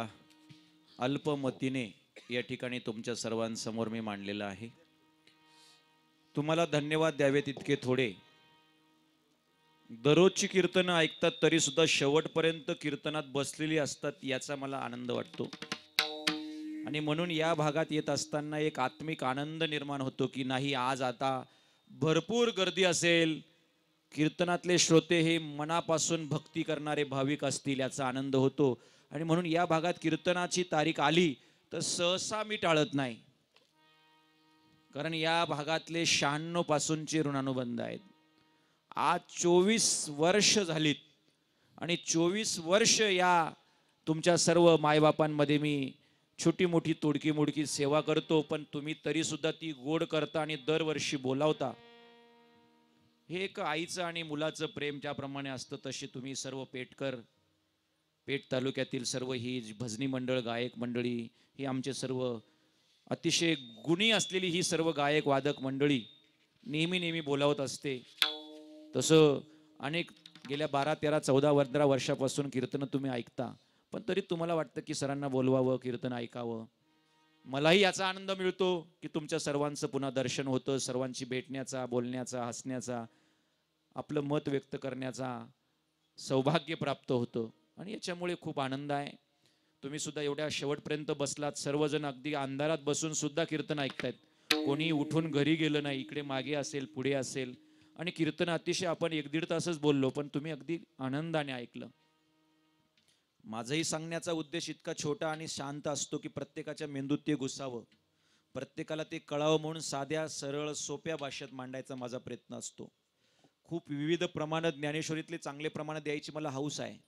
अल्पमतीने या ठिकाणी तुमच्या सर्वांसमोर मी मांडलेला आहे. तुम्हाला धन्यवाद द्यावेत इतके थोडे. दररोजची कीर्तनं ऐकतात तरी सुद्धा शेवटपर्यंत कीर्तनात बसलेली असतात याचा मला आनंद वाटतो. आणि म्हणून या भागात येत असताना एक आत्मिक आनंद निर्माण होतो की नाही, आज आता भरपूर गर्दी असेल, कीर्तनातले श्रोते हे मनापासून भक्ती करणारे भाविक असतील याचा आनंद होतो. आणि म्हणून या भागात कीर्तनाची तारीख आली तर सहसा मी टाळत नाही, कारण या भागातले 96 पासूनचे ऋणानुबंध आहेत. आज 24 वर्ष झालीत आणि 24 वर्ष या तुमच्या सर्व मायबापांमध्ये मी छोटी मोठी तोडकी मोडकी सेवा करतो, पण तुम्ही तरी सुद्धा ती गोड करता आणि दरवर्षी बोलावता. हे एक आईचं आणि मुलाचं प्रेम ज्याप्रमाणे असतं तसे तुम्ही सर्व पेठ तालुक्यातील सर्व ही भजनी मंडळ, गायक मंडळी, ही आमचे सर्व अतिशय गुणी असलेली ही सर्व गायक वादक मंडळी नेहमी बोलावत असते. तसं अनेक गेल्या 12, 13, 14, 15 वर्षापासून कीर्तनं तुम्ही ऐकता, पण तरी तुम्हाला वाटतं की सरांना बोलवावं, कीर्तन ऐकावं. मलाही याचा आनंद मिळतो की तुमच्या सर्वांचं पुन्हा दर्शन होतं, सर्वांची भेटण्याचा, बोलण्याचा, हसण्याचा, आपलं मत व्यक्त करण्याचा सौभाग्य प्राप्त होतं आणि याच्यामुळे खूप आनंद आहे. तुम्ही सुद्धा एवढ्या शेवटपर्यंत बसलात, सर्वजण अगदी अंधारात बसून सुद्धा कीर्तन ऐकतायत. कोणी उठून घरी गेलं नाही, इकडे मागे असेल, पुढे असेल आणि कीर्तन अतिशय आपण 1-1.5 तासच बोललो, पण तुम्ही अगदी आनंदाने ऐकलं. माझाही सांगण्याचा उद्देश इतका छोटा आणि शांत असतो की प्रत्येकाच्या मेंदूत ते घुसावं, प्रत्येकाला ते कळावं म्हणून साध्या सरळ सोप्या भाषेत मांडायचा माझा प्रयत्न असतो. खूप विविध प्रमाणात ज्ञानेश्वरीतले चांगले प्रमाण द्यायची मला हौस आहे.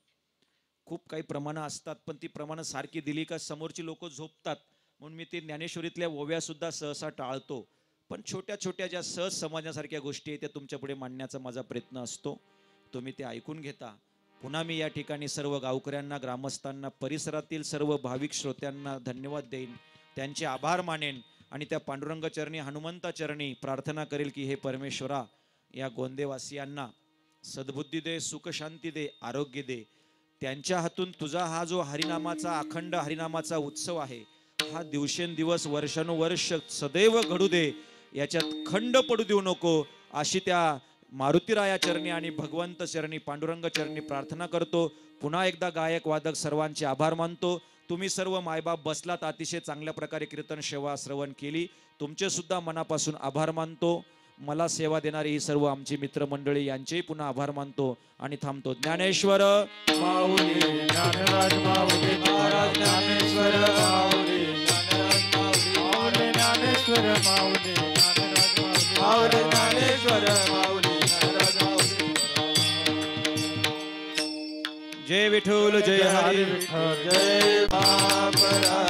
खूप काही प्रमाणं असतात, पण ती प्रमाणं सारखी दिली का समोरची लोक झोपतात, म्हणून मी ते ज्ञानेश्वरीतल्या ओव्या सुद्धा सहसा टाळतो. पण छोट्या छोट्या ज्या सहज समजण्यासारख्या गोष्टी आहेत त्या तुमच्या पुढे मांडण्याचा माझा प्रयत्न असतो. तुम्ही ते ऐकून घेता. पुन्हा मी या ठिकाणी सर्व गावकऱ्यांना, ग्रामस्थांना, परिसरातील सर्व भाविक श्रोत्यांना धन्यवाद देईन, त्यांचे आभार मानेन आणि त्या पांडुरंग चरणी, हनुमंता चरणी प्रार्थना करेल की हे परमेश्वरा, या गोंदेवासियांना सद्बुद्धी दे, सुख शांती दे, आरोग्य दे. त्यांच्या हातून तुझा हा जो हरिनामाचा, अखंड हरिनामाचा उत्सव आहे, हा दिवसेंदिवस वर्षानुवर्ष सदैव घडू दे, याच्यात खंड पडू देऊ नको, अशी त्या मारुतीराया चरणी आणि भगवंत चरणी, पांडुरंग चरणी प्रार्थना करतो. पुन्हा एकदा गायक वादक सर्वांचे आभार मानतो. तुम्ही सर्व मायबाप बसलात, अतिशय चांगल्या प्रकारे कीर्तन सेवा श्रवण केली, तुमचे सुद्धा मनापासून आभार मानतो. मला सेवा देणारी ही सर्व आमची मित्रमंडळी यांचेही पुन्हा आभार मानतो आणि थांबतो. ज्ञानेश्वर माऊली, ज्ञानराज माऊली, महाराज ज्ञानेश्वर माऊली, माऊली ज्ञानेश्वर माऊली, माऊली ज्ञानेश्वर माऊली, ज्ञानराज माऊली. जय विठ्ठल, जय हरी विठ्ठल, जय बापरा.